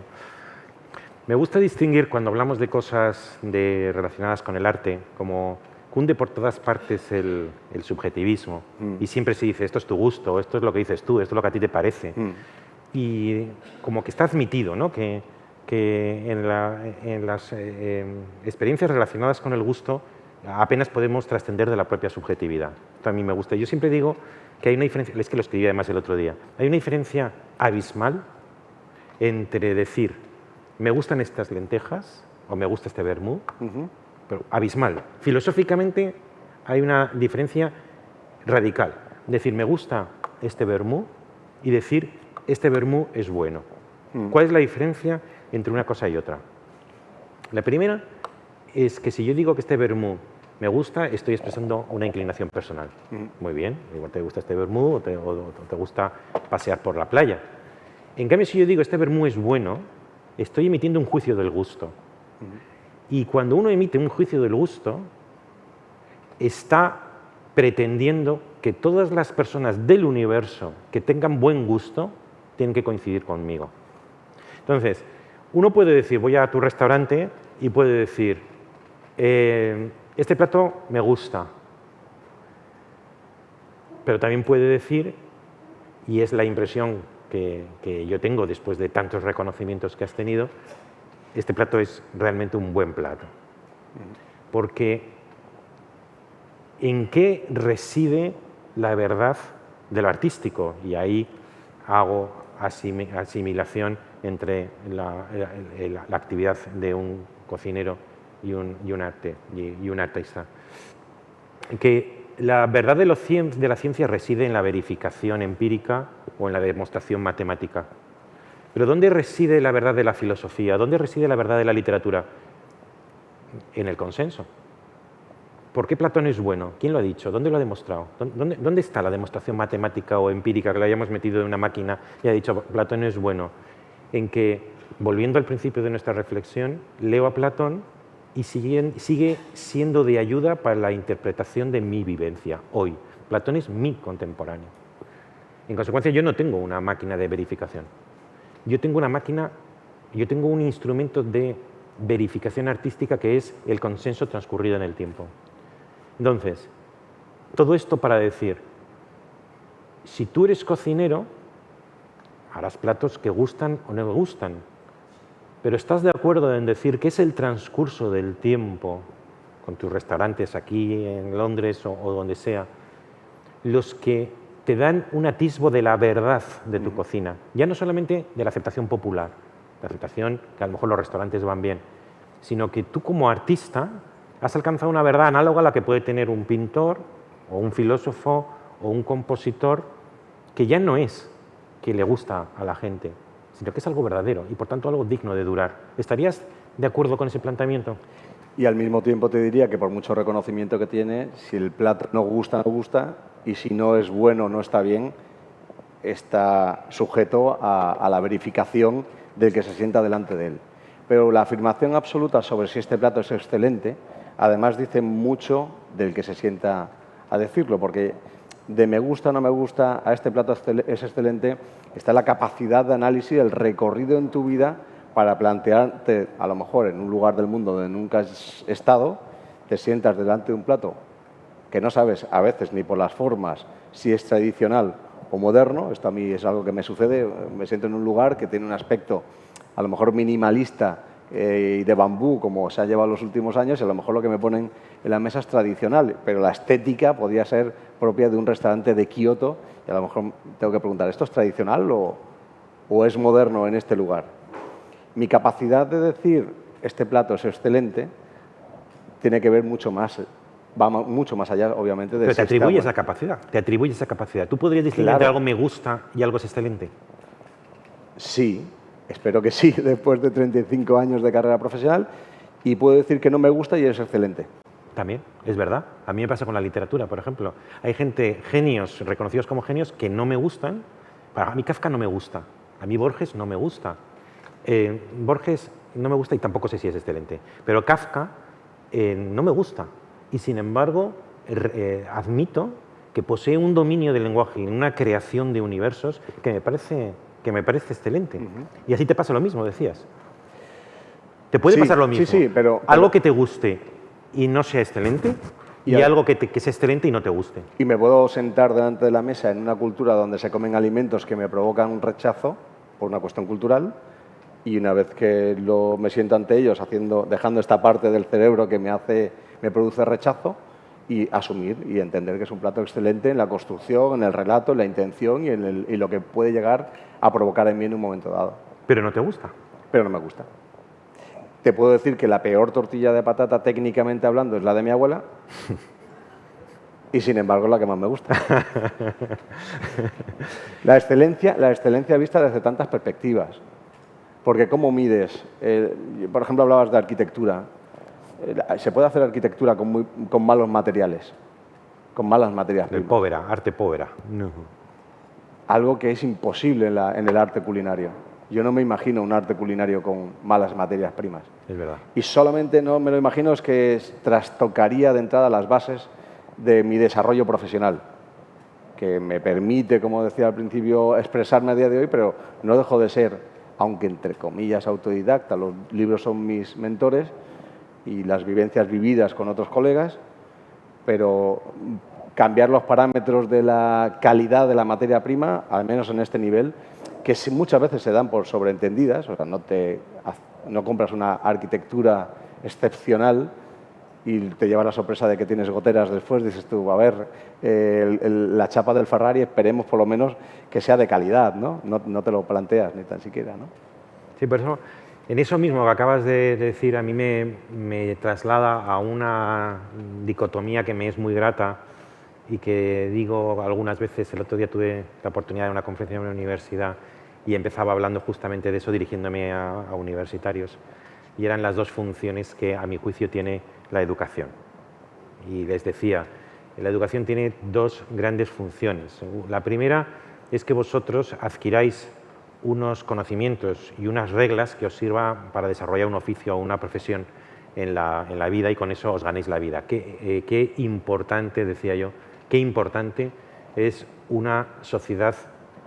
Me gusta distinguir cuando hablamos de cosas relacionadas con el arte, como cunde por todas partes el subjetivismo y siempre se dice esto es tu gusto, esto es lo que dices tú, esto es lo que a ti te parece. y como que está admitido, ¿no? que en las experiencias relacionadas con el gusto apenas podemos trascender de la propia subjetividad. Esto a mí me gusta. Yo siempre digo que hay una diferencia, es que lo escribí además el otro día, hay una diferencia abismal entre decir me gustan estas lentejas o me gusta este vermú, pero abismal. Filosóficamente hay una diferencia radical. Decir me gusta este vermú y decir este vermú es bueno. ¿Cuál es la diferencia entre una cosa y otra? La primera es que si yo digo que este vermú me gusta, estoy expresando una inclinación personal. Muy bien, igual te gusta este vermú o te gusta pasear por la playa. En cambio, si yo digo este vermú es bueno, estoy emitiendo un juicio del gusto. Y cuando uno emite un juicio del gusto, está pretendiendo que todas las personas del universo que tengan buen gusto tienen que coincidir conmigo. Entonces, uno puede decir, voy a tu restaurante y puede decir, este plato me gusta, pero también puede decir, y es la impresión que yo tengo después de tantos reconocimientos que has tenido, este plato es realmente un buen plato. Porque ¿en qué reside la verdad de lo artístico? Y ahí hago asimilación entre la actividad de un cocinero y un artista. Que la verdad de la ciencia reside en la verificación empírica o en la demostración matemática. Pero ¿dónde reside la verdad de la filosofía? ¿Dónde reside la verdad de la literatura? En el consenso. ¿Por qué Platón es bueno? ¿Quién lo ha dicho? ¿Dónde lo ha demostrado? ¿Dónde está la demostración matemática o empírica que lo hayamos metido en una máquina y ha dicho Platón es bueno? En que, volviendo al principio de nuestra reflexión, leo a Platón y sigue siendo de ayuda para la interpretación de mi vivencia hoy. Platón es mi contemporáneo. En consecuencia, yo no tengo una máquina de verificación. Yo tengo un instrumento de verificación artística que es el consenso transcurrido en el tiempo. Entonces, todo esto para decir, si tú eres cocinero, harás platos que gustan o no gustan, pero estás de acuerdo en decir que es el transcurso del tiempo, con tus restaurantes aquí en Londres o donde sea, los que te dan un atisbo de la verdad de tu cocina, ya no solamente de la aceptación popular, la aceptación que a lo mejor los restaurantes van bien, sino que tú como artista has alcanzado una verdad análoga a la que puede tener un pintor o un filósofo o un compositor, que ya no es que le gusta a la gente, sino que es algo verdadero y por tanto algo digno de durar. ¿Estarías de acuerdo con ese planteamiento? Y al mismo tiempo te diría que por mucho reconocimiento que tiene, si el plato no gusta, no gusta, y si no es bueno, no está bien, está sujeto a la verificación del que se sienta delante de él. Pero la afirmación absoluta sobre si este plato es excelente, además dice mucho del que se sienta a decirlo, porque de me gusta o no me gusta a este plato es excelente, está la capacidad de análisis, el recorrido en tu vida para plantearte, a lo mejor en un lugar del mundo donde nunca has estado, te sientas delante de un plato que no sabes a veces ni por las formas si es tradicional o moderno. Esto a mí es algo que me sucede, me siento en un lugar que tiene un aspecto a lo mejor minimalista y de bambú, como se ha llevado en los últimos años, y a lo mejor lo que me ponen en la mesa es tradicional, pero la estética podría ser propia de un restaurante de Kioto, y a lo mejor tengo que preguntar, ¿esto es tradicional o es moderno en este lugar? Mi capacidad de decir, este plato es excelente, tiene que ver mucho más, va mucho más allá, obviamente, de... Pero te atribuyes esa capacidad, ¿Tú podrías distinguir entre algo me gusta y algo es excelente? Sí. Espero que sí, después de 35 años de carrera profesional, y puedo decir que no me gusta y es excelente. También, es verdad. A mí me pasa con la literatura, por ejemplo. Hay gente, genios, reconocidos como genios, que no me gustan. A mí Kafka no me gusta. A mí Borges no me gusta. Borges no me gusta y tampoco sé si es excelente. Pero Kafka no me gusta. Y sin embargo, admito que posee un dominio del lenguaje y una creación de universos que me parece excelente. Y así te pasa lo mismo, decías. Te puede pasar lo mismo. Sí, pero... Algo que te guste y no sea excelente y algo que sea excelente y no te guste. Y me puedo sentar delante de la mesa en una cultura donde se comen alimentos que me provocan un rechazo por una cuestión cultural, y una vez que me siento ante ellos dejando esta parte del cerebro que me produce rechazo, y asumir y entender que es un plato excelente en la construcción, en el relato, en la intención y lo que puede llegar a provocar en mí en un momento dado. ¿Pero no te gusta? Pero no me gusta. Te puedo decir que la peor tortilla de patata, técnicamente hablando, es la de mi abuela, y sin embargo es la que más me gusta. La excelencia vista desde tantas perspectivas. Porque ¿cómo mides? Por ejemplo, hablabas de arquitectura. Se puede hacer arquitectura con malos materiales, con malas materias primas. Povera, arte povera. No. Algo que es imposible en el arte culinario. Yo no me imagino un arte culinario con malas materias primas. Es verdad. Y solamente no me lo imagino es que trastocaría de entrada las bases de mi desarrollo profesional, que me permite, como decía al principio, expresarme a día de hoy, pero no dejo de ser, aunque entre comillas autodidacta, los libros son mis mentores y las vivencias vividas con otros colegas, pero cambiar los parámetros de la calidad de la materia prima, al menos en este nivel, que muchas veces se dan por sobreentendidas, o sea, no compras una arquitectura excepcional y te llevas la sorpresa de que tienes goteras después, dices tú, a ver, la chapa del Ferrari esperemos por lo menos que sea de calidad, ¿no? No te lo planteas ni tan siquiera, ¿no? Sí, por eso, en eso mismo que acabas de decir, a mí me traslada a una dicotomía que me es muy grata y que digo algunas veces. El otro día tuve la oportunidad de una conferencia en una universidad y empezaba hablando justamente de eso, dirigiéndome a universitarios, y eran las dos funciones que a mi juicio tiene la educación. Y les decía, la educación tiene dos grandes funciones. La primera es que vosotros adquiráis unos conocimientos y unas reglas que os sirvan para desarrollar un oficio o una profesión en la vida, y con eso os ganéis la vida. Qué importante, decía yo, qué importante es una sociedad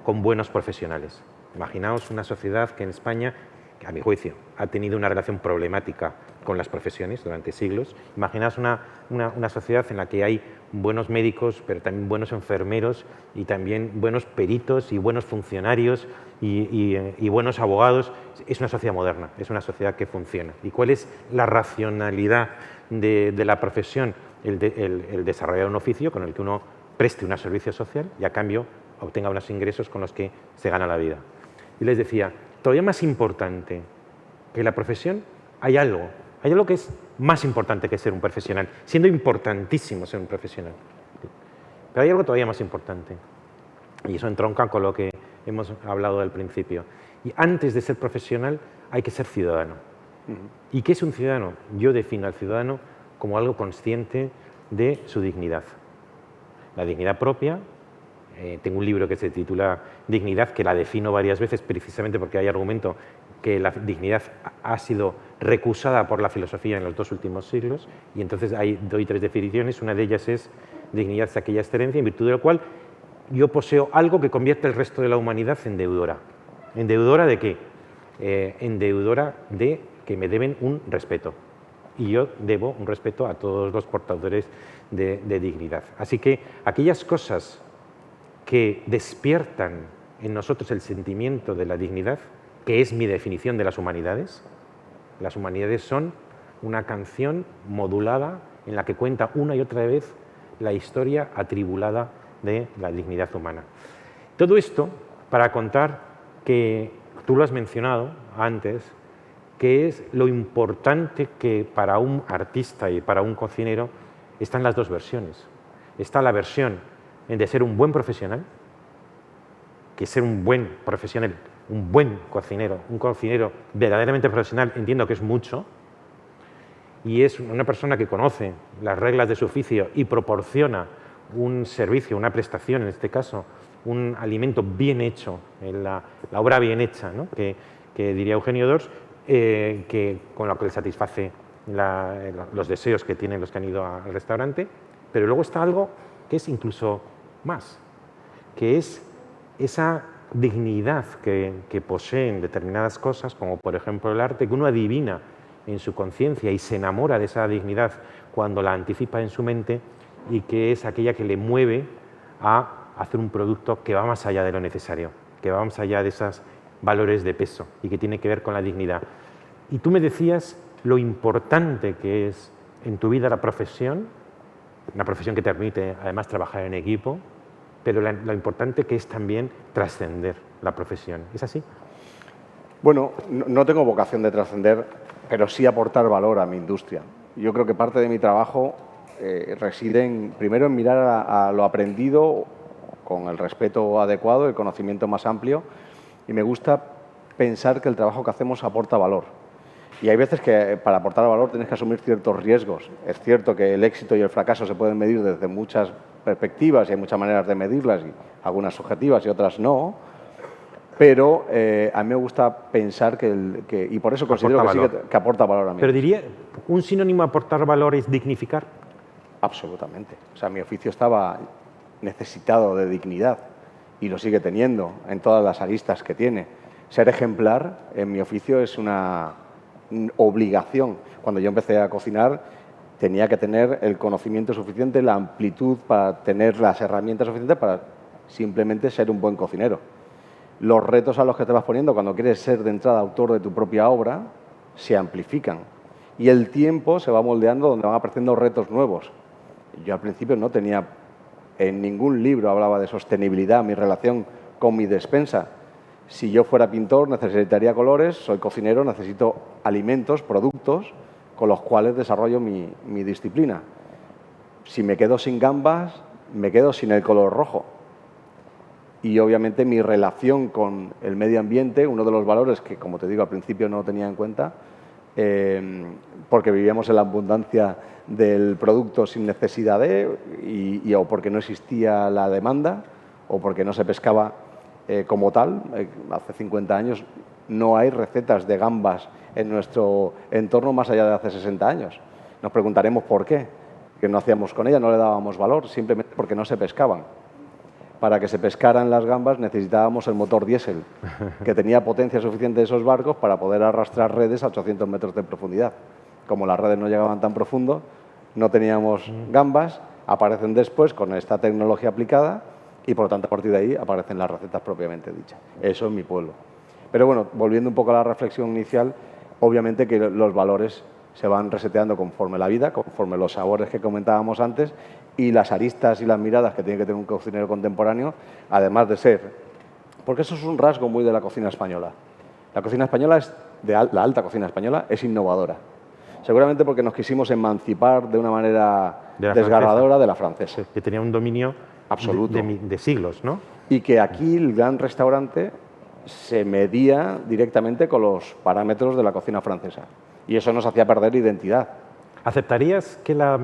con buenos profesionales. Imaginaos una sociedad que en España, que a mi juicio, ha tenido una relación problemática con las profesiones durante siglos. Imaginaos una sociedad en la que hay buenos médicos, pero también buenos enfermeros, y también buenos peritos y buenos funcionarios y buenos abogados. Es una sociedad moderna, es una sociedad que funciona. ¿Y cuál es la racionalidad de la profesión? El desarrollar un oficio con el que uno preste un servicio social y a cambio obtenga unos ingresos con los que se gana la vida. Y les decía, todavía más importante que la profesión, hay algo que es más importante que ser un profesional, siendo importantísimo ser un profesional. Pero hay algo todavía más importante, y eso entronca con lo que hemos hablado al principio. Y antes de ser profesional hay que ser ciudadano. ¿Y qué es un ciudadano? Yo defino al ciudadano como algo consciente de su dignidad. La dignidad propia. Tengo un libro que se titula Dignidad, que la defino varias veces precisamente porque hay argumento que la dignidad ha sido recusada por la filosofía en los 2 últimos siglos, y entonces doy 3 definiciones. Una de ellas es: dignidad es aquella excelencia en virtud de la cual yo poseo algo que convierte el resto de la humanidad en deudora. ¿En deudora de qué? En deudora de que me deben un respeto. Y yo debo un respeto a todos los portadores de dignidad. Así que aquellas cosas que despiertan en nosotros el sentimiento de la dignidad, que es mi definición de las humanidades son una canción modulada en la que cuenta una y otra vez la historia atribulada de la dignidad humana. Todo esto para contar que, tú lo has mencionado antes, que es lo importante que para un artista y para un cocinero están las dos versiones. Está la versión de ser un buen profesional, que ser un buen profesional, un buen cocinero, un cocinero verdaderamente profesional, entiendo que es mucho, y es una persona que conoce las reglas de su oficio y proporciona un servicio, una prestación, en este caso, un alimento bien hecho, la obra bien hecha, ¿no? que diría Eugenio d'Ors, con lo que le satisface los deseos que tienen los que han ido al restaurante. Pero luego está algo que es incluso más, que es esa dignidad que poseen determinadas cosas, como por ejemplo el arte, que uno adivina en su conciencia y se enamora de esa dignidad cuando la anticipa en su mente, y que es aquella que le mueve a hacer un producto que va más allá de lo necesario, que va más allá de esas valores de peso y que tiene que ver con la dignidad. Y tú me decías lo importante que es en tu vida la profesión, una profesión que te permite además trabajar en equipo, pero lo importante que es también trascender la profesión. ¿Es así? Bueno, no tengo vocación de trascender, pero sí aportar valor a mi industria. Yo creo que parte de mi trabajo reside primero en mirar a lo aprendido con el respeto adecuado, el conocimiento más amplio, y me gusta pensar que el trabajo que hacemos aporta valor. Y hay veces que para aportar valor tienes que asumir ciertos riesgos. Es cierto que el éxito y el fracaso se pueden medir desde muchas perspectivas y hay muchas maneras de medirlas, y algunas subjetivas y otras no, pero a mí me gusta pensar y por eso considero que aporta valor a mí. Pero diría, ¿un sinónimo a aportar valor es dignificar? Absolutamente. O sea, mi oficio estaba necesitado de dignidad y lo sigue teniendo en todas las aristas que tiene. Ser ejemplar en mi oficio es una obligación. Cuando yo empecé a cocinar tenía que tener el conocimiento suficiente, la amplitud para tener las herramientas suficientes para simplemente ser un buen cocinero. Los retos a los que te vas poniendo cuando quieres ser de entrada autor de tu propia obra se amplifican y el tiempo se va moldeando donde van apareciendo retos nuevos. Yo al principio no tenía, en ningún libro hablaba de sostenibilidad, mi relación con mi despensa. Si yo fuera pintor necesitaría colores, soy cocinero, necesito alimentos, productos con los cuales desarrollo mi disciplina. Si me quedo sin gambas, me quedo sin el color rojo. Y obviamente mi relación con el medio ambiente, uno de los valores que, como te digo, al principio no tenía en cuenta, porque vivíamos en la abundancia del producto sin necesidad de, o porque no existía la demanda, o porque no se pescaba como tal. Hace 50 años no hay recetas de gambas en nuestro entorno más allá de hace 60 años. Nos preguntaremos por qué, que no hacíamos con ellas, no le dábamos valor, simplemente porque no se pescaban. Para que se pescaran las gambas necesitábamos el motor diésel, que tenía potencia suficiente de esos barcos para poder arrastrar redes a 800 metros de profundidad. Como las redes no llegaban tan profundo, no teníamos gambas, aparecen después con esta tecnología aplicada y por lo tanto a partir de ahí aparecen las recetas propiamente dichas. Eso es mi pueblo. Pero bueno, volviendo un poco a la reflexión inicial, obviamente que los valores se van reseteando conforme la vida, conforme los sabores que comentábamos antes y las aristas y las miradas que tiene que tener un cocinero contemporáneo, además de ser, porque eso es un rasgo muy de la cocina española. La cocina española, la alta cocina española, es innovadora. Seguramente porque nos quisimos emancipar de una manera desgarradora de la francesa. Que tenía un dominio absoluto de siglos, ¿no? Y que aquí el gran restaurante se medía directamente con los parámetros de la cocina francesa. Y eso nos hacía perder identidad. ¿Aceptarías que la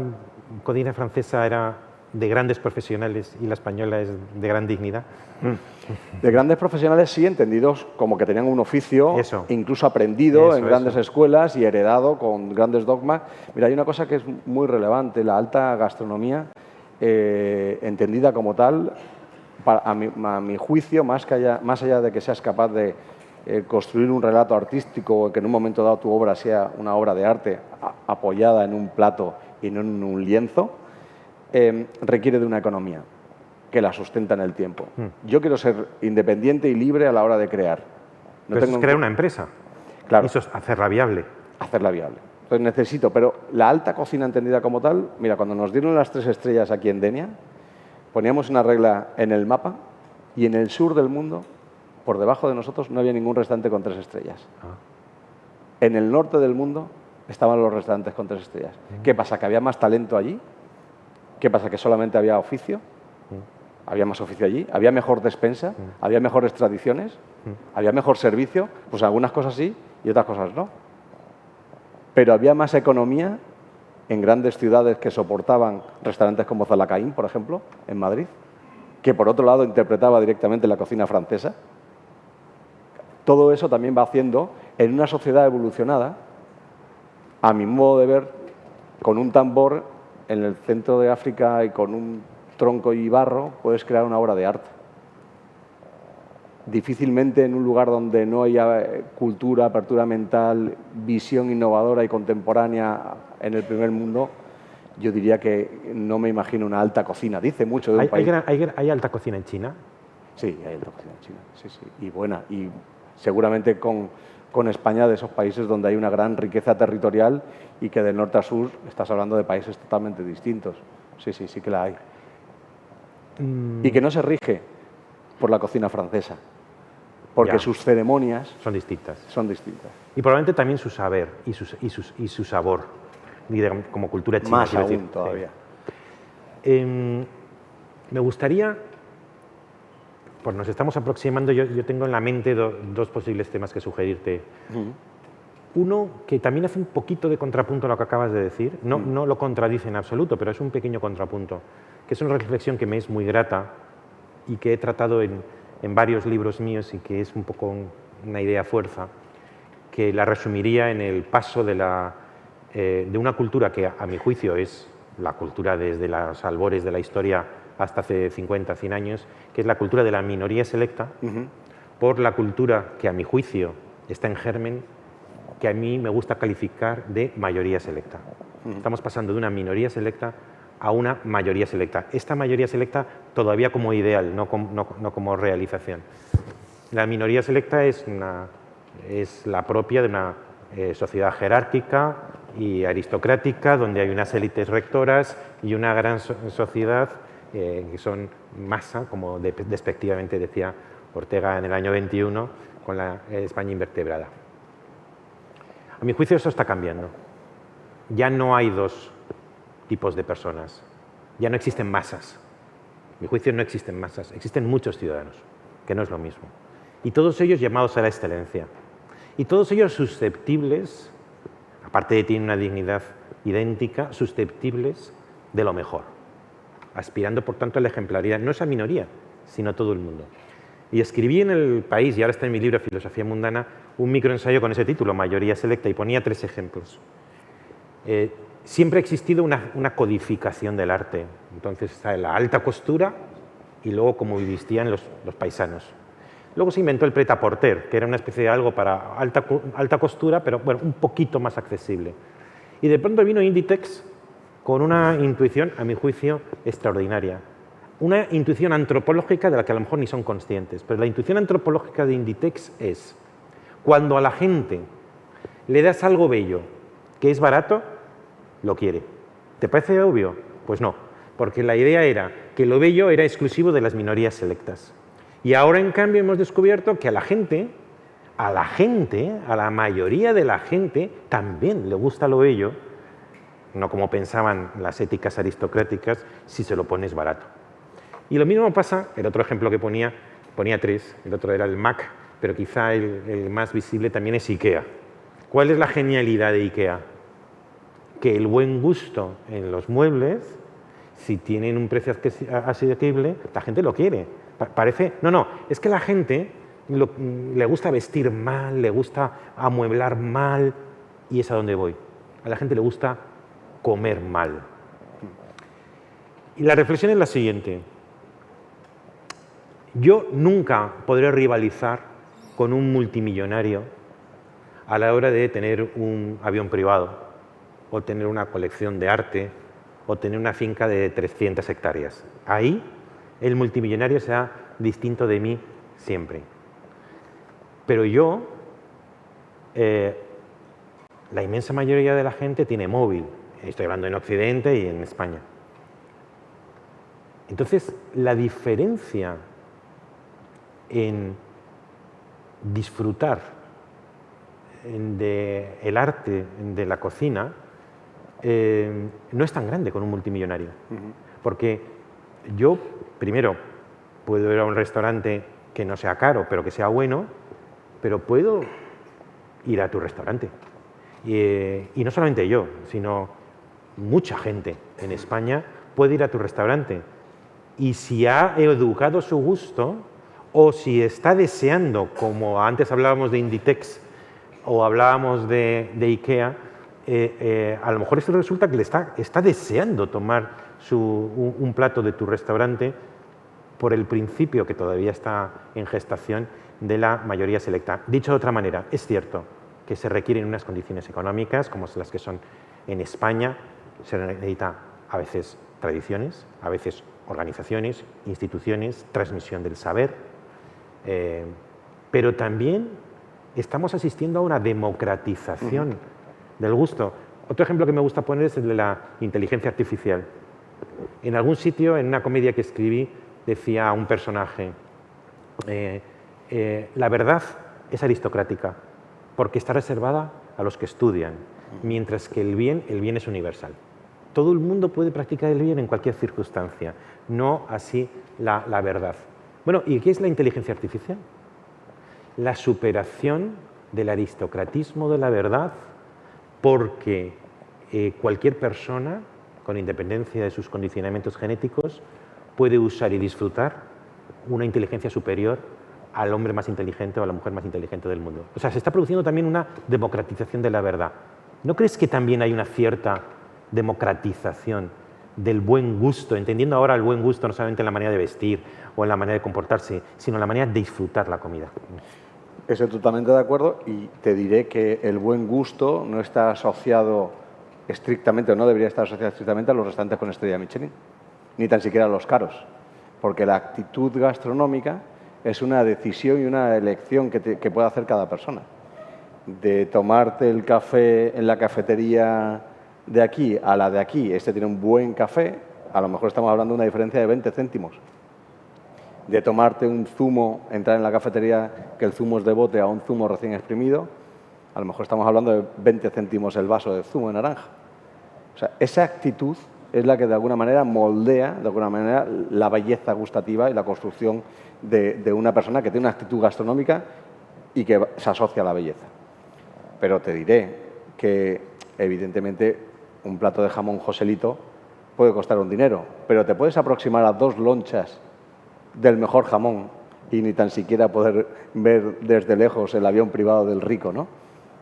cocina francesa era de grandes profesionales y la española es de gran dignidad? De grandes profesionales sí, entendidos como que tenían un oficio, incluso aprendido en grandes escuelas y heredado con grandes dogmas. Mira, hay una cosa que es muy relevante, la alta gastronomía, entendida como tal, a mi juicio, más allá de que seas capaz de construir un relato artístico o que en un momento dado tu obra sea una obra de arte apoyada en un plato y no en un lienzo, requiere de una economía que la sustenta en el tiempo. Yo quiero ser independiente y libre a la hora de crear. Pero eso es crear una empresa. Claro. Eso es hacerla viable. Hacerla viable. Entonces necesito, pero la alta cocina entendida como tal, mira, cuando nos dieron las 3 estrellas aquí en Denia, poníamos una regla en el mapa y en el sur del mundo, por debajo de nosotros, no había ningún restaurante con 3 estrellas. En el norte del mundo estaban los restaurantes con 3 estrellas. ¿Qué pasa? ¿Que había más talento allí? ¿Qué pasa? ¿Que solamente había oficio? ¿Había más oficio allí? ¿Había mejor despensa? ¿Había mejores tradiciones? ¿Había mejor servicio? Pues algunas cosas sí y otras cosas no. Pero había más economía en grandes ciudades que soportaban restaurantes como Zalacaín, por ejemplo, en Madrid, que por otro lado interpretaba directamente la cocina francesa. Todo eso también va haciendo, en una sociedad evolucionada, a mi modo de ver, con un tambor en el centro de África y con un tronco y barro, puedes crear una obra de arte. Difícilmente en un lugar donde no haya cultura, apertura mental, visión innovadora y contemporánea en el primer mundo, yo diría que no me imagino una alta cocina. Dice mucho de un país. ¿Hay alta cocina en China? Sí, hay alta cocina en China, sí, sí, y buena. Y seguramente con España, de esos países donde hay una gran riqueza territorial y que del norte a sur estás hablando de países totalmente distintos. Sí, sí, sí que la hay. Y que no se rige por la cocina francesa, porque Ya. sus ceremonias Son distintas. son distintas. Y probablemente también su saber y su sabor, digamos, como cultura china. Más quiero aún decir. todavía. Me gustaría, pues nos estamos aproximando, yo tengo en la mente dos posibles temas que sugerirte. Uno que también hace un poquito de contrapunto a lo que acabas de decir, no lo contradice en absoluto, pero es un pequeño contrapunto, que es una reflexión que me es muy grata y que he tratado en varios libros míos y que es un poco una idea fuerza, que la resumiría en el paso de una cultura que a mi juicio es la cultura desde los albores de la historia hasta hace 50, 100 años, que es la cultura de la minoría selecta, por la cultura que a mi juicio está en germen, que a mí me gusta calificar de mayoría selecta. Estamos pasando de una minoría selecta a una mayoría selecta. Esta mayoría selecta todavía como ideal, no como realización. La minoría selecta es la propia de una sociedad jerárquica y aristocrática, donde hay unas élites rectoras y una gran sociedad que son masa, como despectivamente decía Ortega en el año 21, con la España invertebrada. A mi juicio eso está cambiando. Ya no hay dos tipos de personas, ya no existen masas. A mi juicio no existen masas, existen muchos ciudadanos, que no es lo mismo. Y todos ellos llamados a la excelencia. Y todos ellos susceptibles, aparte de que tienen una dignidad idéntica, susceptibles de lo mejor, aspirando por tanto a la ejemplaridad, no esa minoría, sino todo el mundo. Y escribí en El País, y ahora está en mi libro Filosofía Mundana, un microensayo con ese título, Mayoría Selecta, y ponía 3 ejemplos. Siempre ha existido una codificación del arte. Entonces está la alta costura y luego cómo vestían los paisanos. Luego se inventó el prêt-à-porter, que era una especie de algo para alta costura, pero bueno, un poquito más accesible. Y de pronto vino Inditex con una intuición, a mi juicio, extraordinaria. Una intuición antropológica de la que a lo mejor ni son conscientes, pero la intuición antropológica de Inditex es: cuando a la gente le das algo bello que es barato, lo quiere. ¿Te parece obvio? Pues no, porque la idea era que lo bello era exclusivo de las minorías selectas. Y ahora, en cambio, hemos descubierto que a la mayoría de la gente, también le gusta lo bello, no como pensaban las éticas aristocráticas, si se lo pones barato. Y lo mismo pasa, el otro ejemplo que ponía 3, el otro era el Mac, pero quizá el más visible también es IKEA. ¿Cuál es la genialidad de IKEA? Que el buen gusto en los muebles, si tienen un precio asequible, la gente lo quiere. Parece, es que la gente le gusta vestir mal, le gusta amueblar mal, y es a donde voy. A la gente le gusta comer mal. Y la reflexión es la siguiente: yo nunca podré rivalizar con un multimillonario a la hora de tener un avión privado, o tener una colección de arte, o tener una finca de 300 hectáreas. Ahí el multimillonario será distinto de mí siempre. Pero yo, la inmensa mayoría de la gente tiene móvil. Estoy hablando en Occidente y en España. Entonces, la diferencia en disfrutar del arte de la cocina no es tan grande con un multimillonario. Porque yo, primero, puedo ir a un restaurante que no sea caro, pero que sea bueno, pero puedo ir a tu restaurante. Y no solamente yo, sino mucha gente en España puede ir a tu restaurante. Y si ha educado su gusto, o si está deseando, como antes hablábamos de Inditex o hablábamos de IKEA, a lo mejor esto resulta que le está deseando tomar un plato de tu restaurante por el principio que todavía está en gestación de la mayoría selecta. Dicho de otra manera, es cierto que se requieren unas condiciones económicas como las que son en España. Se necesita a veces tradiciones, a veces organizaciones, instituciones, transmisión del saber, pero también estamos asistiendo a una democratización del gusto. Otro ejemplo que me gusta poner es el de la inteligencia artificial. En algún sitio, en una comedia que escribí, decía un personaje, la verdad es aristocrática porque está reservada a los que estudian, mientras que el bien es universal. Todo el mundo puede practicar el bien en cualquier circunstancia, no así la verdad. Bueno, ¿y qué es la inteligencia artificial? La superación del aristocratismo de la verdad, porque cualquier persona, con independencia de sus condicionamientos genéticos, puede usar y disfrutar una inteligencia superior al hombre más inteligente o a la mujer más inteligente del mundo. O sea, se está produciendo también una democratización de la verdad. ¿No crees que también hay una cierta democratización del buen gusto, entendiendo ahora el buen gusto no solamente en la manera de vestir o en la manera de comportarse, sino en la manera de disfrutar la comida? Estoy totalmente de acuerdo y te diré que el buen gusto no está asociado estrictamente, o no debería estar asociado estrictamente a los restaurantes con estrella Michelin, ni tan siquiera a los caros, porque la actitud gastronómica es una decisión y una elección que puede hacer cada persona. De tomarte el café en la cafetería de aquí a la de aquí, este tiene un buen café, a lo mejor estamos hablando de una diferencia de 20 céntimos. De tomarte un zumo, entrar en la cafetería que el zumo es de bote a un zumo recién exprimido, a lo mejor estamos hablando de 20 céntimos el vaso de zumo de naranja. O sea, esa actitud es la que de alguna manera moldea, de alguna manera, la belleza gustativa y la construcción de una persona que tiene una actitud gastronómica y que se asocia a la belleza. Pero te diré que, evidentemente, un plato de jamón Joselito puede costar un dinero, pero te puedes aproximar a 2 lonchas del mejor jamón y ni tan siquiera poder ver desde lejos el avión privado del rico, ¿no?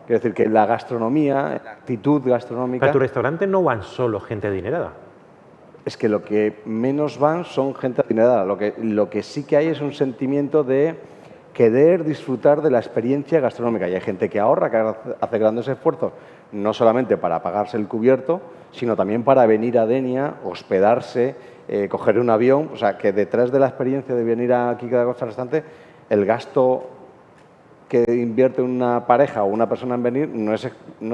Quiero decir que la gastronomía, la actitud gastronómica... ¿A tu restaurante no van solo gente adinerada? Es que lo que menos van son gente adinerada. Lo que sí que hay es un sentimiento de querer disfrutar de la experiencia gastronómica. Y hay gente que ahorra, que hace grandes esfuerzos, no solamente para pagarse el cubierto, sino también para venir a Denia, hospedarse, coger un avión. O sea, que detrás de la experiencia de venir aquí cada cosa restante, el gasto que invierte una pareja o una persona en venir no es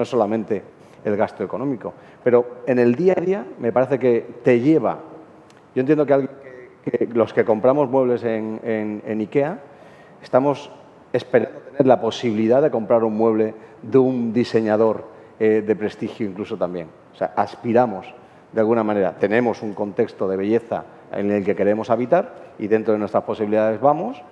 solamente el gasto económico. Pero en el día a día me parece que te lleva... Yo entiendo que los que compramos muebles en IKEA estamos esperando tener la posibilidad de comprar un mueble de un diseñador de prestigio incluso también. O sea, aspiramos de alguna manera. Tenemos un contexto de belleza en el que queremos habitar y dentro de nuestras posibilidades vamos.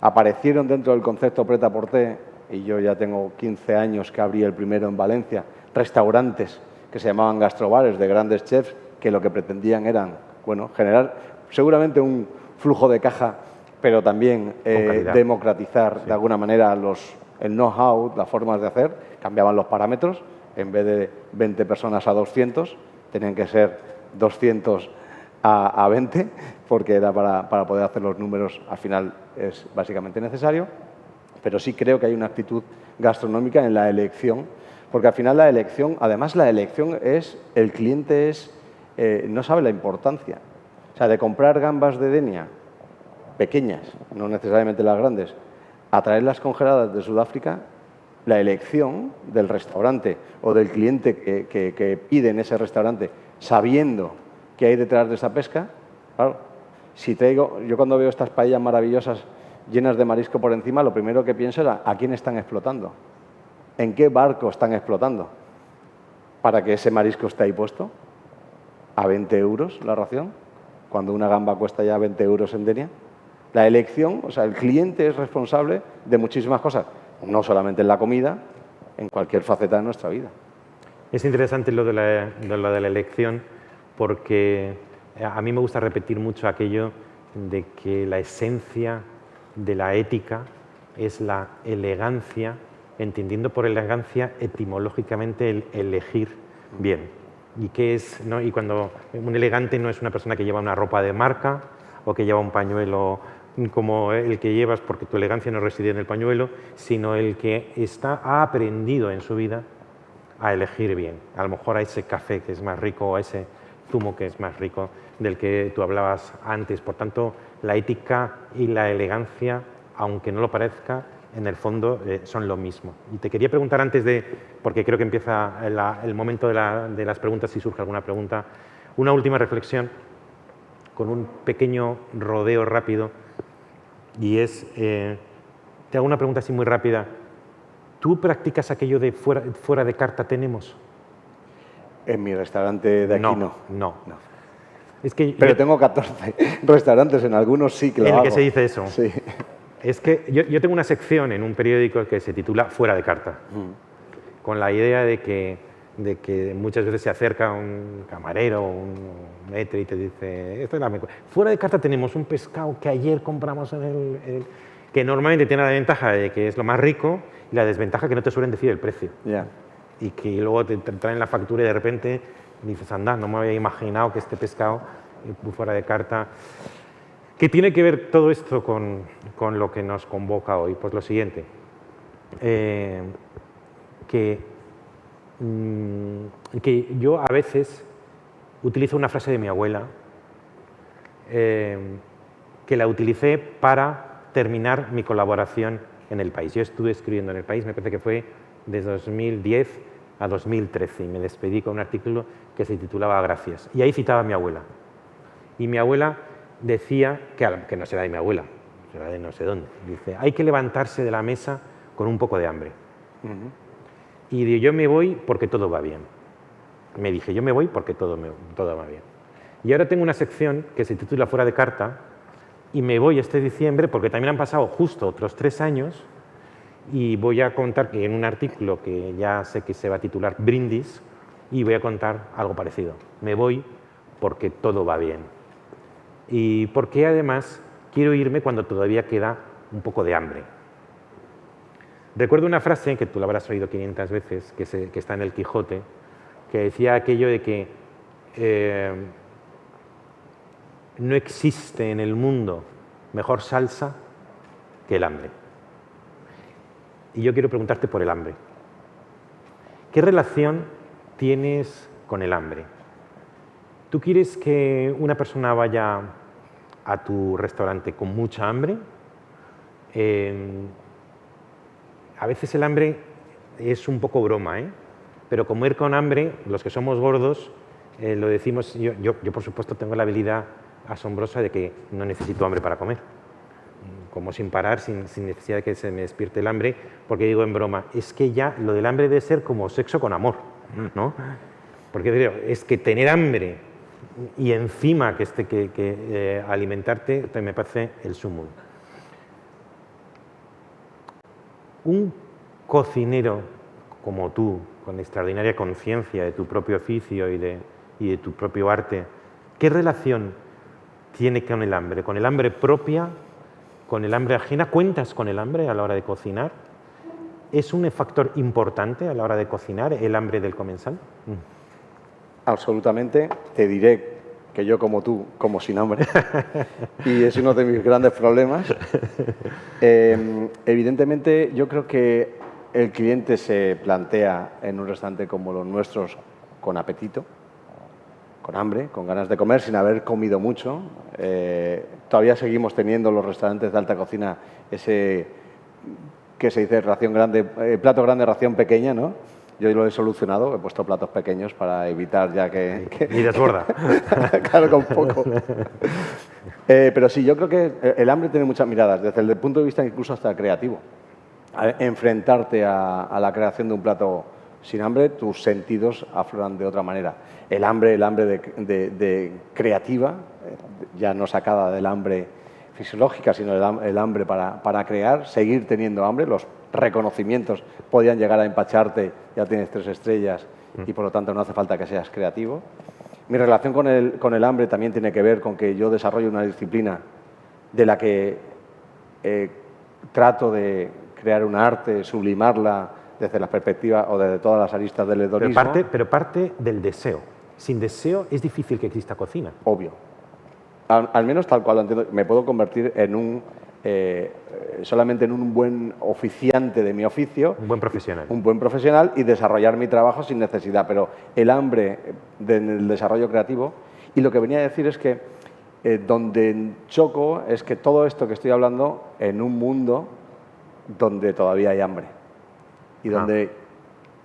Aparecieron dentro del concepto Pret-a-Porter, y yo ya tengo 15 años que abrí el primero en Valencia, restaurantes que se llamaban gastrobares de grandes chefs que lo que pretendían eran, bueno, generar seguramente un flujo de caja, pero también democratizar de alguna manera el know-how, las formas de hacer. Cambiaban los parámetros, en vez de 20 personas a 200, tenían que ser 200 a 20, porque era para poder hacer los números, al final es básicamente necesario, pero sí creo que hay una actitud gastronómica en la elección, porque al final la elección, además la elección es, el cliente no sabe la importancia. O sea, de comprar gambas de Denia, pequeñas, no necesariamente las grandes, a traerlas congeladas de Sudáfrica, la elección del restaurante o del cliente que pide en ese restaurante, sabiendo que hay detrás de esa pesca, claro, yo cuando veo estas paellas maravillosas llenas de marisco por encima, lo primero que pienso es a quién están explotando, en qué barco están explotando para que ese marisco esté ahí puesto a 20 euros la ración, cuando una gamba cuesta ya 20 euros en Denia. La elección, o sea, el cliente es responsable de muchísimas cosas, no solamente en la comida, en cualquier faceta de nuestra vida. Es interesante lo de la elección, porque a mí me gusta repetir mucho aquello de que la esencia de la ética es la elegancia, entendiendo por elegancia etimológicamente el elegir bien. Y qué es, ¿no? Y cuando un elegante no es una persona que lleva una ropa de marca o que lleva un pañuelo como el que llevas porque tu elegancia no reside en el pañuelo, sino el que ha aprendido en su vida a elegir bien. A lo mejor a ese café que es más rico o a ese zumo que es más rico del que tú hablabas antes. Por tanto, la ética y la elegancia, aunque no lo parezca, en el fondo son lo mismo. Y te quería preguntar antes de, porque creo que empieza el momento de las preguntas, si surge alguna pregunta, una última reflexión con un pequeño rodeo rápido, y es, te hago una pregunta así muy rápida. ¿Tú practicas aquello de fuera de carta tenemos? En mi restaurante de aquí no. No. Es que pero tengo 14 restaurantes, en algunos sí que lo hago. En el que se dice eso. Sí. Es que yo tengo una sección en un periódico que se titula Fuera de carta, con la idea de que muchas veces se acerca un camarero o un maître y te dice, esto es fuera de carta tenemos un pescado que ayer compramos en que normalmente tiene la ventaja de que es lo más rico y la desventaja que no te suelen decir el precio. Yeah. Y que luego te traen la factura y de repente dices, anda, no me había imaginado que este pescado fuera de carta. ¿Qué tiene que ver todo esto con lo que nos convoca hoy? Pues lo siguiente, que yo a veces utilizo una frase de mi abuela, que la utilicé para terminar mi colaboración en El País. Yo estuve escribiendo en El País, me parece que fue de 2010 a 2013, y me despedí con un artículo que se titulaba Gracias. Y ahí citaba a mi abuela. Y mi abuela decía, que no será de mi abuela, será de no sé dónde, dice, hay que levantarse de la mesa con un poco de hambre. Y yo me voy porque todo va bien. Me dije, yo me voy porque todo va bien. Y ahora tengo una sección que se titula Fuera de carta, y me voy este diciembre porque también han pasado justo otros 3 años, y voy a contar que en un artículo que ya sé que se va a titular Brindis, y voy a contar algo parecido. Me voy porque todo va bien. Y porque además quiero irme cuando todavía queda un poco de hambre. Recuerdo una frase que tú la habrás oído 500 veces, que está en el Quijote, que decía aquello de que no existe en el mundo mejor salsa que el hambre. Y yo quiero preguntarte por el hambre. ¿Qué relación tienes con el hambre? ¿Tú quieres que una persona vaya a tu restaurante con mucha hambre? A veces el hambre es un poco broma, pero comer con hambre, los que somos gordos, lo decimos, yo por supuesto tengo la habilidad asombrosa de que no necesito hambre para comer. Como sin parar, sin necesidad de que se me despierte el hambre, porque digo en broma, es que ya lo del hambre debe ser como sexo con amor, ¿no? Porque es que tener hambre y encima que alimentarte me parece el sumum. Un cocinero como tú, con extraordinaria conciencia de tu propio oficio y de tu propio arte, ¿qué relación tiene con el hambre? ¿Con el hambre propia? ¿Con el hambre ajena? ¿Cuentas con el hambre a la hora de cocinar? ¿Es un factor importante a la hora de cocinar el hambre del comensal? Absolutamente. Te diré que yo, como tú, como sin hambre, y es uno de mis grandes problemas. Evidentemente, yo creo que el cliente se plantea en un restaurante como los nuestros con apetito, con hambre, con ganas de comer, sin haber comido mucho. Todavía seguimos teniendo los restaurantes de alta cocina ese que se dice ración grande, plato grande, ración pequeña, ¿no? Yo lo he solucionado, he puesto platos pequeños para evitar ya que... Y desborda. Claro, con poco. Pero sí, yo creo que el hambre tiene muchas miradas, desde el punto de vista incluso hasta creativo. Enfrentarte a la creación de un plato sin hambre, tus sentidos afloran de otra manera. El hambre de creativa, ya no sacada del hambre fisiológica, sino el hambre para crear, seguir teniendo hambre. Los reconocimientos podían llegar a empacharte, ya tienes 3 estrellas y por lo tanto no hace falta que seas creativo. Mi relación con el hambre también tiene que ver con que yo desarrollo una disciplina de la que trato de crear un arte, sublimarla desde la perspectiva o desde todas las aristas del hedonismo. Pero parte del deseo. Sin deseo es difícil que exista cocina. Obvio. Al menos tal cual lo entiendo. Me puedo convertir en solamente en un buen oficiante de mi oficio. Un buen profesional. Un buen profesional y desarrollar mi trabajo sin necesidad. Pero el hambre del desarrollo creativo. Y lo que venía a decir es que donde choco es que todo esto que estoy hablando en un mundo donde todavía hay hambre y donde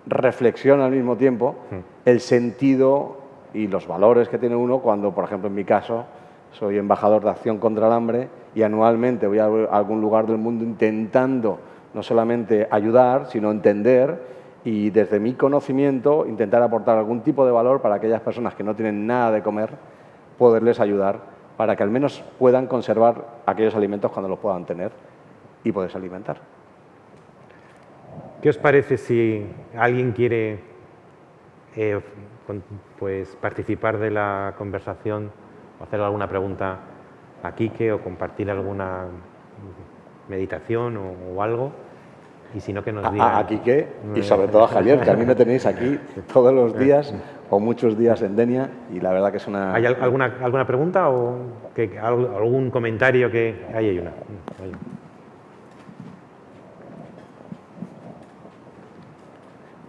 reflexiona al mismo tiempo el sentido y los valores que tiene uno cuando, por ejemplo, en mi caso, soy embajador de Acción contra el Hambre y anualmente voy a algún lugar del mundo intentando no solamente ayudar, sino entender y desde mi conocimiento intentar aportar algún tipo de valor para aquellas personas que no tienen nada de comer, poderles ayudar para que al menos puedan conservar aquellos alimentos cuando los puedan tener y poderse alimentar. ¿Qué os parece si alguien quiere pues, participar de la conversación o hacer alguna pregunta a Quique o compartir alguna meditación o algo? Y si no, que nos digan. A Quique y sobre todo a Javier, que a mí me tenéis aquí todos los días o muchos días en Denia y la verdad que es una... ¿Hay alguna pregunta o algún comentario que... Ahí hay una.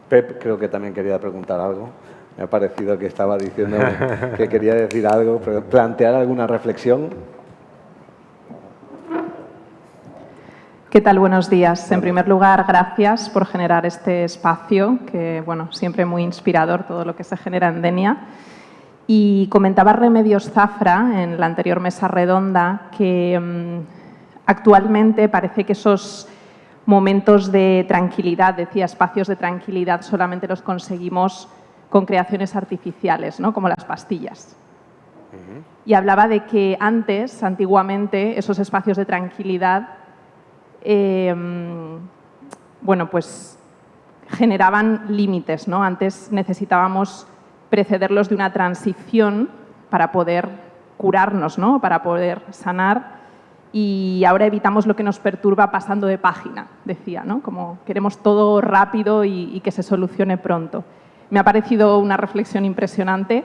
Pep creo que también quería preguntar algo. Me ha parecido que estaba diciendo que quería decir algo, pero plantear alguna reflexión. ¿Qué tal? Buenos días. En primer lugar, gracias por generar este espacio, que bueno, siempre muy inspirador todo lo que se genera en Denia. Y comentaba Remedios Zafra en la anterior mesa redonda que actualmente parece que esos momentos de tranquilidad, decía, espacios de tranquilidad, solamente los conseguimos con creaciones artificiales, ¿no? Como las pastillas. Y hablaba de que antiguamente, esos espacios de tranquilidad bueno, pues generaban límites, ¿no? Antes necesitábamos precederlos de una transición para poder curarnos, ¿no? Para poder sanar y ahora evitamos lo que nos perturba pasando de página, decía, ¿no? Como queremos todo rápido y que se solucione pronto. Me ha parecido una reflexión impresionante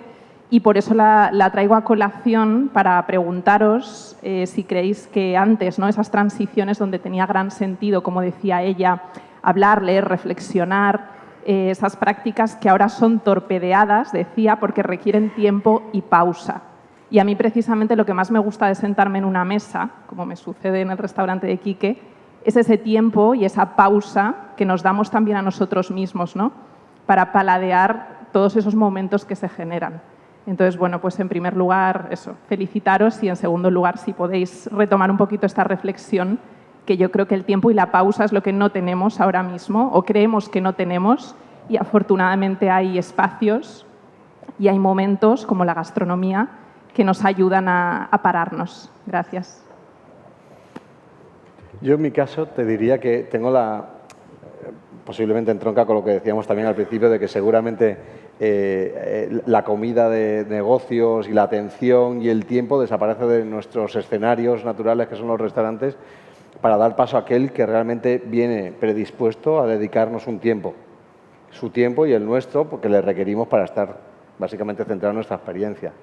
y por eso la traigo a colación para preguntaros si creéis que antes, ¿no? Esas transiciones donde tenía gran sentido, como decía ella, hablar, leer, reflexionar, esas prácticas que ahora son torpedeadas, decía, porque requieren tiempo y pausa. Y a mí precisamente lo que más me gusta de sentarme en una mesa, como me sucede en el restaurante de Quique, es ese tiempo y esa pausa que nos damos también a nosotros mismos, ¿no? Para paladear todos esos momentos que se generan. Entonces, bueno, pues en primer lugar, eso, felicitaros y en segundo lugar, si podéis retomar un poquito esta reflexión, que yo creo que el tiempo y la pausa es lo que no tenemos ahora mismo o creemos que no tenemos y afortunadamente hay espacios y hay momentos como la gastronomía que nos ayudan a pararnos. Gracias. Yo en mi caso te diría que tengo posiblemente entronca con lo que decíamos también al principio, de que seguramente la comida de negocios y la atención y el tiempo desaparece de nuestros escenarios naturales, que son los restaurantes, para dar paso a aquel que realmente viene predispuesto a dedicarnos un tiempo, su tiempo y el nuestro, porque le requerimos para estar básicamente centrado en nuestra experiencia.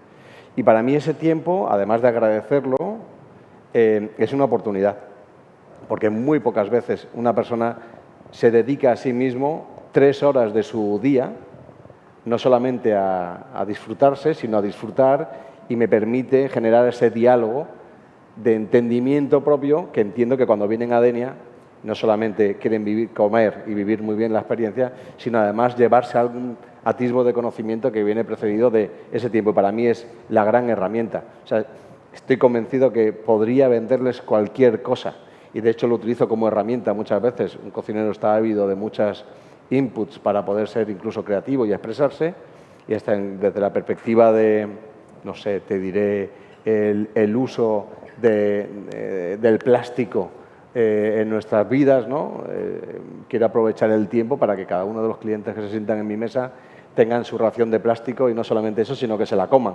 Y para mí ese tiempo, además de agradecerlo, es una oportunidad, porque muy pocas veces una persona se dedica a sí mismo 3 horas de su día, no solamente a disfrutarse, sino a disfrutar y me permite generar ese diálogo de entendimiento propio que entiendo que cuando vienen a Denia no solamente quieren comer y vivir muy bien la experiencia, sino además llevarse algún atisbo de conocimiento que viene precedido de ese tiempo. Y para mí es la gran herramienta. O sea, estoy convencido que podría venderles cualquier cosa y de hecho lo utilizo como herramienta muchas veces. Un cocinero está ávido de muchas inputs para poder ser incluso creativo y expresarse, y hasta desde la perspectiva de, no sé, te diré, el uso del plástico en nuestras vidas, ¿no? Quiero aprovechar el tiempo para que cada uno de los clientes que se sientan en mi mesa tengan su ración de plástico y no solamente eso, sino que se la coman.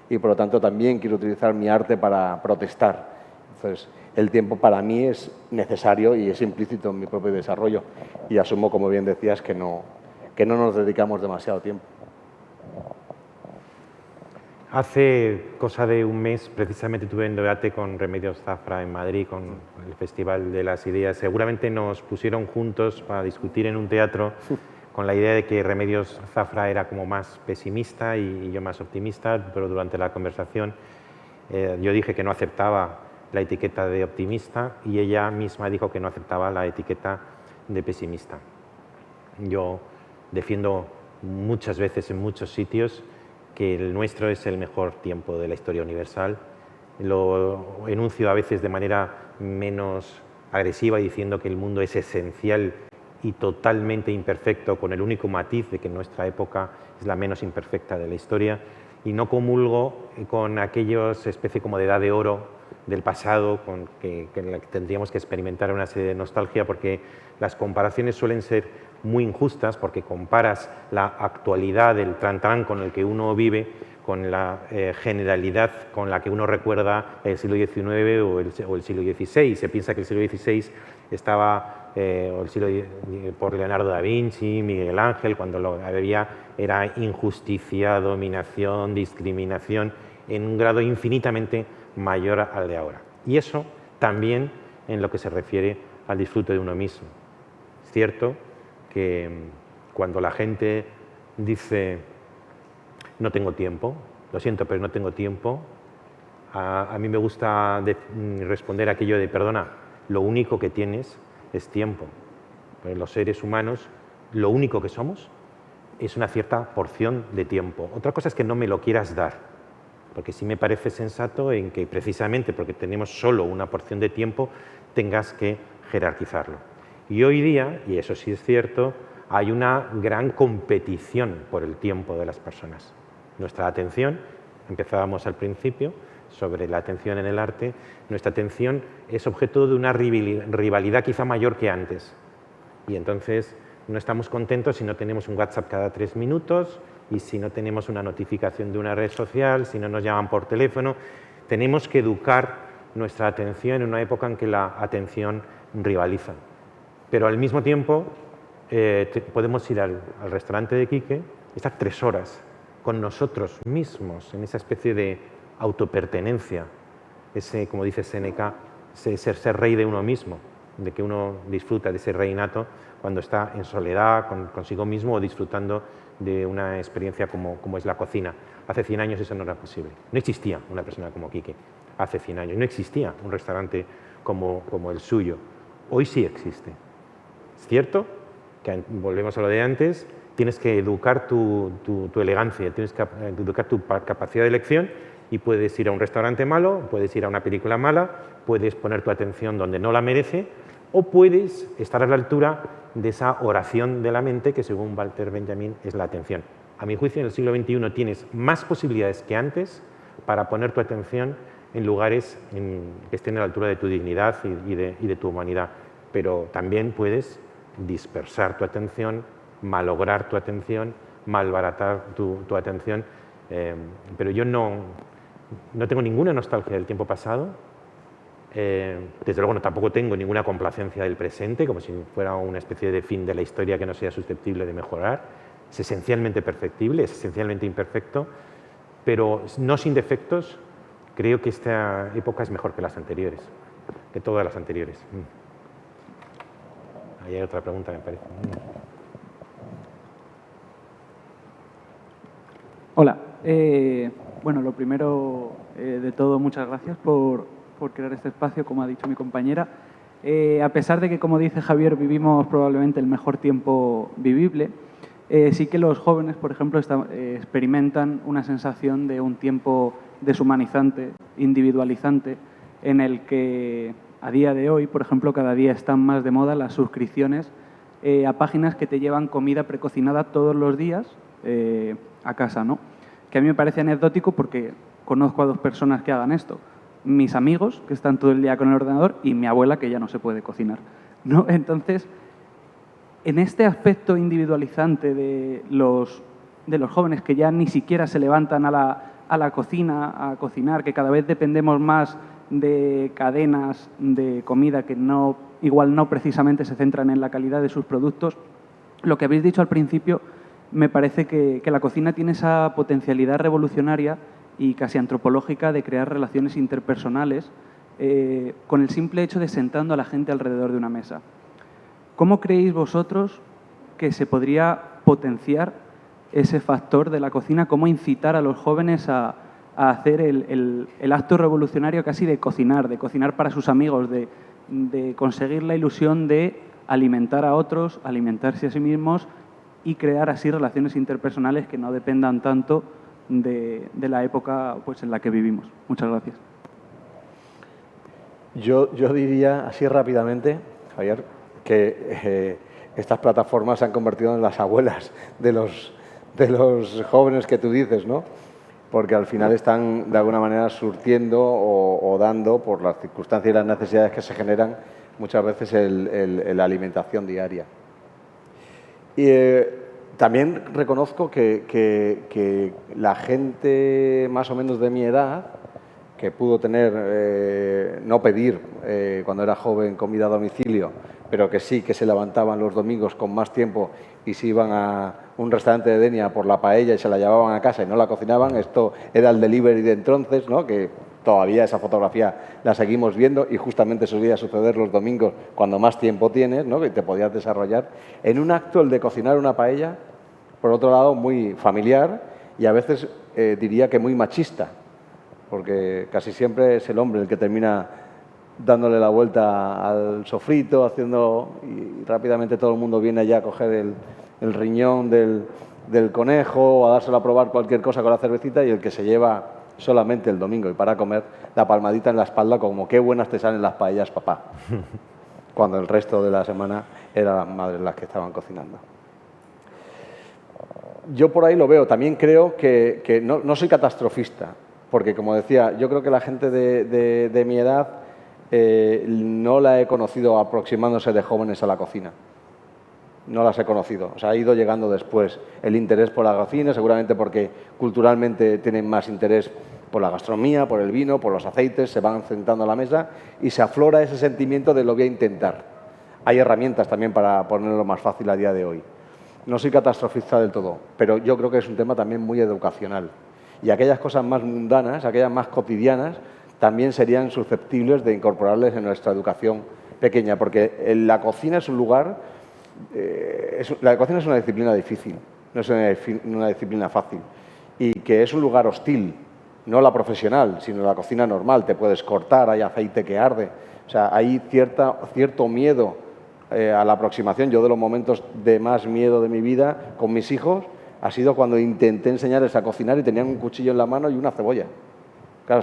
Y por lo tanto también quiero utilizar mi arte para protestar. Entonces, el tiempo para mí es necesario y es implícito en mi propio desarrollo. Y asumo, como bien decías, que no nos dedicamos demasiado tiempo. Hace cosa de un mes, precisamente tuve un debate con Remedios Zafra en Madrid, con el Festival de las Ideas. Seguramente nos pusieron juntos para discutir en un teatro con la idea de que Remedios Zafra era como más pesimista y yo más optimista, pero durante la conversación yo dije que no aceptaba la etiqueta de optimista y ella misma dijo que no aceptaba la etiqueta de pesimista. Yo defiendo muchas veces en muchos sitios que el nuestro es el mejor tiempo de la historia universal. Lo enuncio a veces de manera menos agresiva diciendo que el mundo es esencial y totalmente imperfecto, con el único matiz de que nuestra época es la menos imperfecta de la historia, y no comulgo con aquellos especie como de edad de oro del pasado con que tendríamos que experimentar una serie de nostalgia, porque las comparaciones suelen ser muy injustas, porque comparas la actualidad del trantán con el que uno vive con la generalidad con la que uno recuerda el siglo XIX o el siglo XVI. Se piensa que el siglo XVI estaba por Leonardo da Vinci, Miguel Ángel, cuando lo que había era injusticia, dominación, discriminación, en un grado infinitamente mayor al de ahora. Y eso también en lo que se refiere al disfrute de uno mismo. Es cierto que cuando la gente dice no tengo tiempo, lo siento, pero no tengo tiempo, a mí me gusta responder aquello de perdona, lo único que tienes es tiempo. Los seres humanos, lo único que somos es una cierta porción de tiempo. Otra cosa es que no me lo quieras dar, porque sí me parece sensato en que precisamente porque tenemos solo una porción de tiempo tengas que jerarquizarlo. Y hoy día, y eso sí es cierto, hay una gran competición por el tiempo de las personas. Nuestra atención, empezábamos al principio sobre la atención en el arte, nuestra atención es objeto de una rivalidad quizá mayor que antes. Y entonces no estamos contentos si no tenemos un WhatsApp cada 3 minutos y si no tenemos una notificación de una red social, si no nos llaman por teléfono. Tenemos que educar nuestra atención en una época en que la atención rivaliza. Pero al mismo tiempo podemos ir al restaurante de Quique y estar 3 horas con nosotros mismos en esa especie de autopertenencia, ese, como dice Séneca, ser rey de uno mismo, de que uno disfruta de ese reinato cuando está en soledad consigo mismo o disfrutando de una experiencia como es la cocina. Hace 100 años eso no era posible. No existía una persona como Quique hace 100 años. No existía un restaurante como el suyo. Hoy sí existe. Es cierto que, volvemos a lo de antes, tienes que educar tu elegancia, tienes que educar tu capacidad de elección y puedes ir a un restaurante malo, puedes ir a una película mala, puedes poner tu atención donde no la merece o puedes estar a la altura de esa oración de la mente que, según Walter Benjamin, es la atención. A mi juicio, en el siglo XXI tienes más posibilidades que antes para poner tu atención en lugares que estén a la altura de tu dignidad y de tu humanidad, pero también puedes dispersar tu atención, malograr tu atención, malbaratar tu atención, pero yo no tengo ninguna nostalgia del tiempo pasado, desde luego tampoco tengo ninguna complacencia del presente, como si fuera una especie de fin de la historia que no sea susceptible de mejorar. Es esencialmente perfectible, es esencialmente imperfecto, pero no sin defectos. Creo que esta época es mejor que las anteriores, que todas las anteriores. Ahí hay otra pregunta, me parece. Hola. Bueno, lo primero de todo, muchas gracias por crear este espacio, como ha dicho mi compañera. A pesar de que, como dice Javier, vivimos probablemente el mejor tiempo vivible, sí que los jóvenes, por ejemplo, experimentan una sensación de un tiempo deshumanizante, individualizante, en el que a día de hoy, por ejemplo, cada día están más de moda las suscripciones a páginas que te llevan comida precocinada todos los días a casa, ¿no? Que a mí me parece anecdótico porque conozco a 2 personas que hagan esto. Mis amigos, que están todo el día con el ordenador, y mi abuela, que ya no se puede cocinar, ¿no? Entonces, en este aspecto individualizante de los jóvenes que ya ni siquiera se levantan a la cocina a cocinar, que cada vez dependemos más de cadenas de comida que igual no precisamente se centran en la calidad de sus productos, lo que habéis dicho al principio me parece que la cocina tiene esa potencialidad revolucionaria y casi antropológica de crear relaciones interpersonales con el simple hecho de sentando a la gente alrededor de una mesa. ¿Cómo creéis vosotros que se podría potenciar ese factor de la cocina? ¿Cómo incitar a los jóvenes a a hacer el acto revolucionario casi de cocinar para sus amigos, de conseguir la ilusión de alimentar a otros, alimentarse a sí mismos y crear así relaciones interpersonales que no dependan tanto de la época pues, en la que vivimos. Muchas gracias. Yo diría así rápidamente, Javier, que estas plataformas se han convertido en las abuelas de los jóvenes que tú dices, ¿no? Porque al final están de alguna manera surtiendo o dando, por las circunstancias y las necesidades que se generan, muchas veces la alimentación diaria. Y también reconozco que la gente más o menos de mi edad, que pudo tener, no pedir cuando era joven comida a domicilio, pero que sí que se levantaban los domingos con más tiempo y se iban a un restaurante de Denia por la paella y se la llevaban a casa y no la cocinaban. Esto era el delivery de entonces, ¿no? Que todavía esa fotografía la seguimos viendo y justamente solía suceder los domingos cuando más tiempo tienes, ¿no? Que te podías desarrollar. En un acto, el de cocinar una paella, por otro lado, muy familiar y a veces diría que muy machista, porque casi siempre es el hombre el que termina dándole la vuelta al sofrito, y rápidamente todo el mundo viene allá a coger el riñón del conejo o a dárselo a probar cualquier cosa con la cervecita, y el que se lleva solamente el domingo y para comer la palmadita en la espalda como qué buenas te salen las paellas, papá, cuando el resto de la semana eran las madres las que estaban cocinando. Yo por ahí lo veo. También creo que no soy catastrofista, porque como decía, yo creo que la gente de mi edad no la he conocido aproximándose de jóvenes a la cocina. No las he conocido. O sea, ha ido llegando después el interés por la cocina, seguramente porque culturalmente tienen más interés por la gastronomía, por el vino, por los aceites, se van sentando a la mesa y se aflora ese sentimiento de lo voy a intentar. Hay herramientas también para ponerlo más fácil a día de hoy. No soy catastrofista del todo, pero yo creo que es un tema también muy educacional. Y aquellas cosas más mundanas, aquellas más cotidianas, también serían susceptibles de incorporarles en nuestra educación pequeña, porque la cocina es un lugar, la cocina es una disciplina difícil, no es una disciplina fácil, y que es un lugar hostil, no la profesional, sino la cocina normal. Te puedes cortar, hay aceite que arde, o sea, hay cierto miedo a la aproximación. Yo, de los momentos de más miedo de mi vida con mis hijos ha sido cuando intenté enseñarles a cocinar y tenían un cuchillo en la mano y una cebolla. Claro,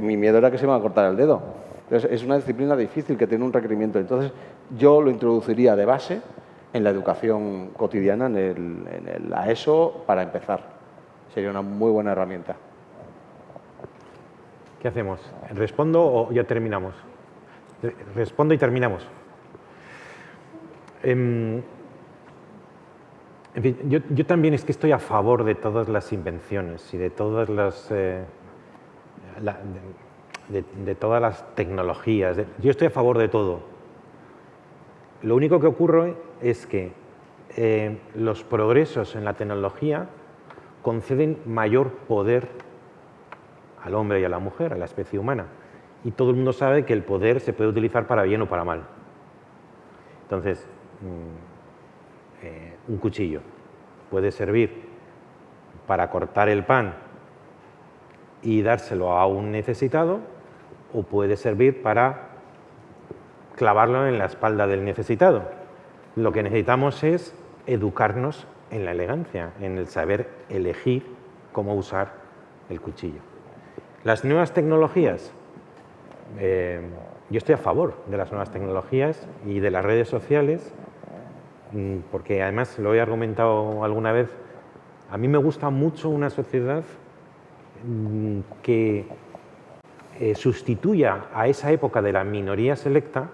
mi miedo era que se me iba a cortar el dedo. Entonces, es una disciplina difícil que tiene un requerimiento. Entonces, yo lo introduciría de base en la educación cotidiana, en la ESO, para empezar. Sería una muy buena herramienta. ¿Qué hacemos? ¿Respondo o ya terminamos? Respondo y terminamos. En fin, yo también es que estoy a favor de todas las invenciones y de todas las de todas las tecnologías. Yo estoy a favor de todo. Lo único que ocurre es que los progresos en la tecnología conceden mayor poder al hombre y a la mujer, a la especie humana. Y todo el mundo sabe que el poder se puede utilizar para bien o para mal. Entonces, un cuchillo puede servir para cortar el pan y dárselo a un necesitado, o puede servir para clavarlo en la espalda del necesitado. Lo que necesitamos es educarnos en la elegancia, en el saber elegir cómo usar el cuchillo. Las nuevas tecnologías, yo estoy a favor de las nuevas tecnologías y de las redes sociales, porque además, lo he argumentado alguna vez, a mí me gusta mucho una sociedad que sustituya a esa época de la minoría selecta,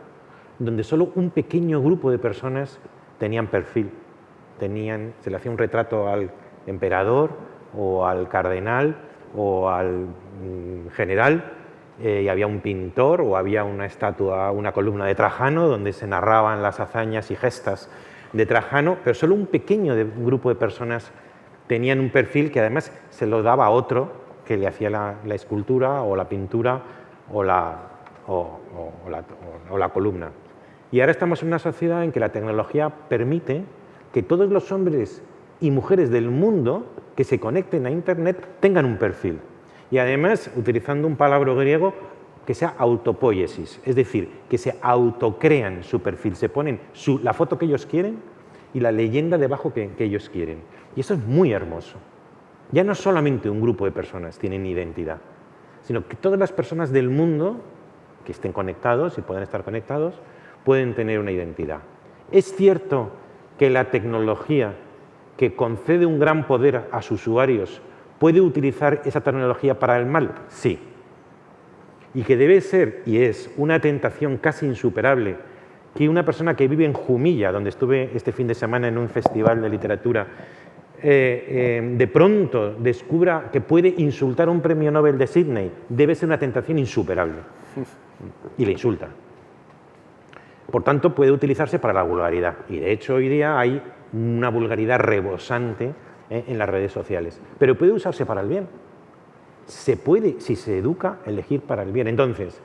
donde solo un pequeño grupo de personas tenían perfil, se le hacía un retrato al emperador o al cardenal o al general, y había un pintor o había una estatua, una columna de Trajano donde se narraban las hazañas y gestas de Trajano, pero solo un pequeño grupo de personas tenían un perfil que además se lo daba a otro que le hacía la escultura o la pintura o la columna. Y ahora estamos en una sociedad en que la tecnología permite que todos los hombres y mujeres del mundo que se conecten a Internet tengan un perfil. Y además, utilizando un palabra griego que sea autopoiesis, es decir, que se autocrean su perfil, se ponen la foto que ellos quieren y la leyenda debajo que ellos quieren. Y eso es muy hermoso. Ya no solamente un grupo de personas tienen identidad, sino que todas las personas del mundo que estén conectados y puedan estar conectados pueden tener una identidad. Es cierto que la tecnología que concede un gran poder a sus usuarios puede utilizar esa tecnología para el mal, sí. Y que debe ser, y es, una tentación casi insuperable que una persona que vive en Jumilla, donde estuve este fin de semana en un festival de literatura, de pronto descubra que puede insultar a un premio Nobel de Sydney, debe ser una tentación insuperable. Y le insulta. Por tanto, puede utilizarse para la vulgaridad. Y de hecho, hoy día hay una vulgaridad rebosante en las redes sociales. Pero puede usarse para el bien. Se puede, si se educa, elegir para el bien. Entonces,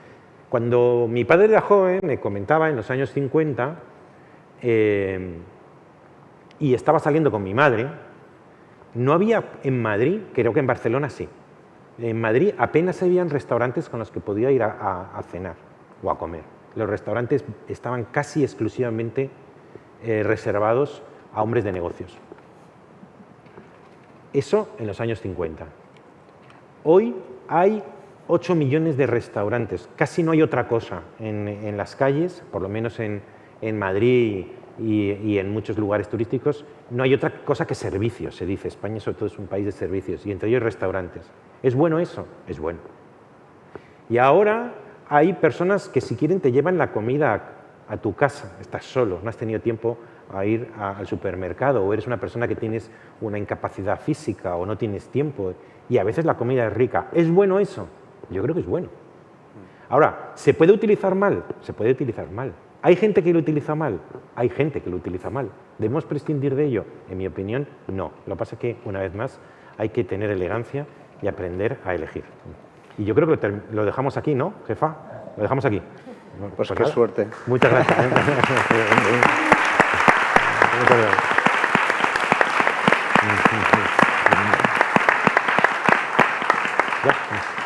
cuando mi padre era joven, me comentaba en los años 50, y estaba saliendo con mi madre, no había en Madrid, creo que en Barcelona sí, en Madrid apenas habían restaurantes con los que podía ir a cenar o a comer. Los restaurantes estaban casi exclusivamente reservados a hombres de negocios. Eso en los años 50. Hoy hay 8 millones de restaurantes, casi no hay otra cosa en las calles, por lo menos en Madrid y en muchos lugares turísticos, no hay otra cosa que servicios, se dice. España sobre todo es un país de servicios y entre ellos restaurantes. ¿Es bueno eso? Es bueno. Y ahora hay personas que si quieren te llevan la comida a tu casa, estás solo, no has tenido tiempo a ir al supermercado o eres una persona que tienes una incapacidad física o no tienes tiempo y a veces la comida es rica. ¿Es bueno eso? Yo creo que es bueno. Ahora, ¿se puede utilizar mal? Se puede utilizar mal. ¿Hay gente que lo utiliza mal? Hay gente que lo utiliza mal. ¿Debemos prescindir de ello? En mi opinión, no. Lo que pasa es que, una vez más, hay que tener elegancia y aprender a elegir. Y yo creo que lo dejamos aquí, ¿no, jefa? Lo dejamos aquí. Pues qué suerte. Muchas gracias. Muchas gracias. Ya.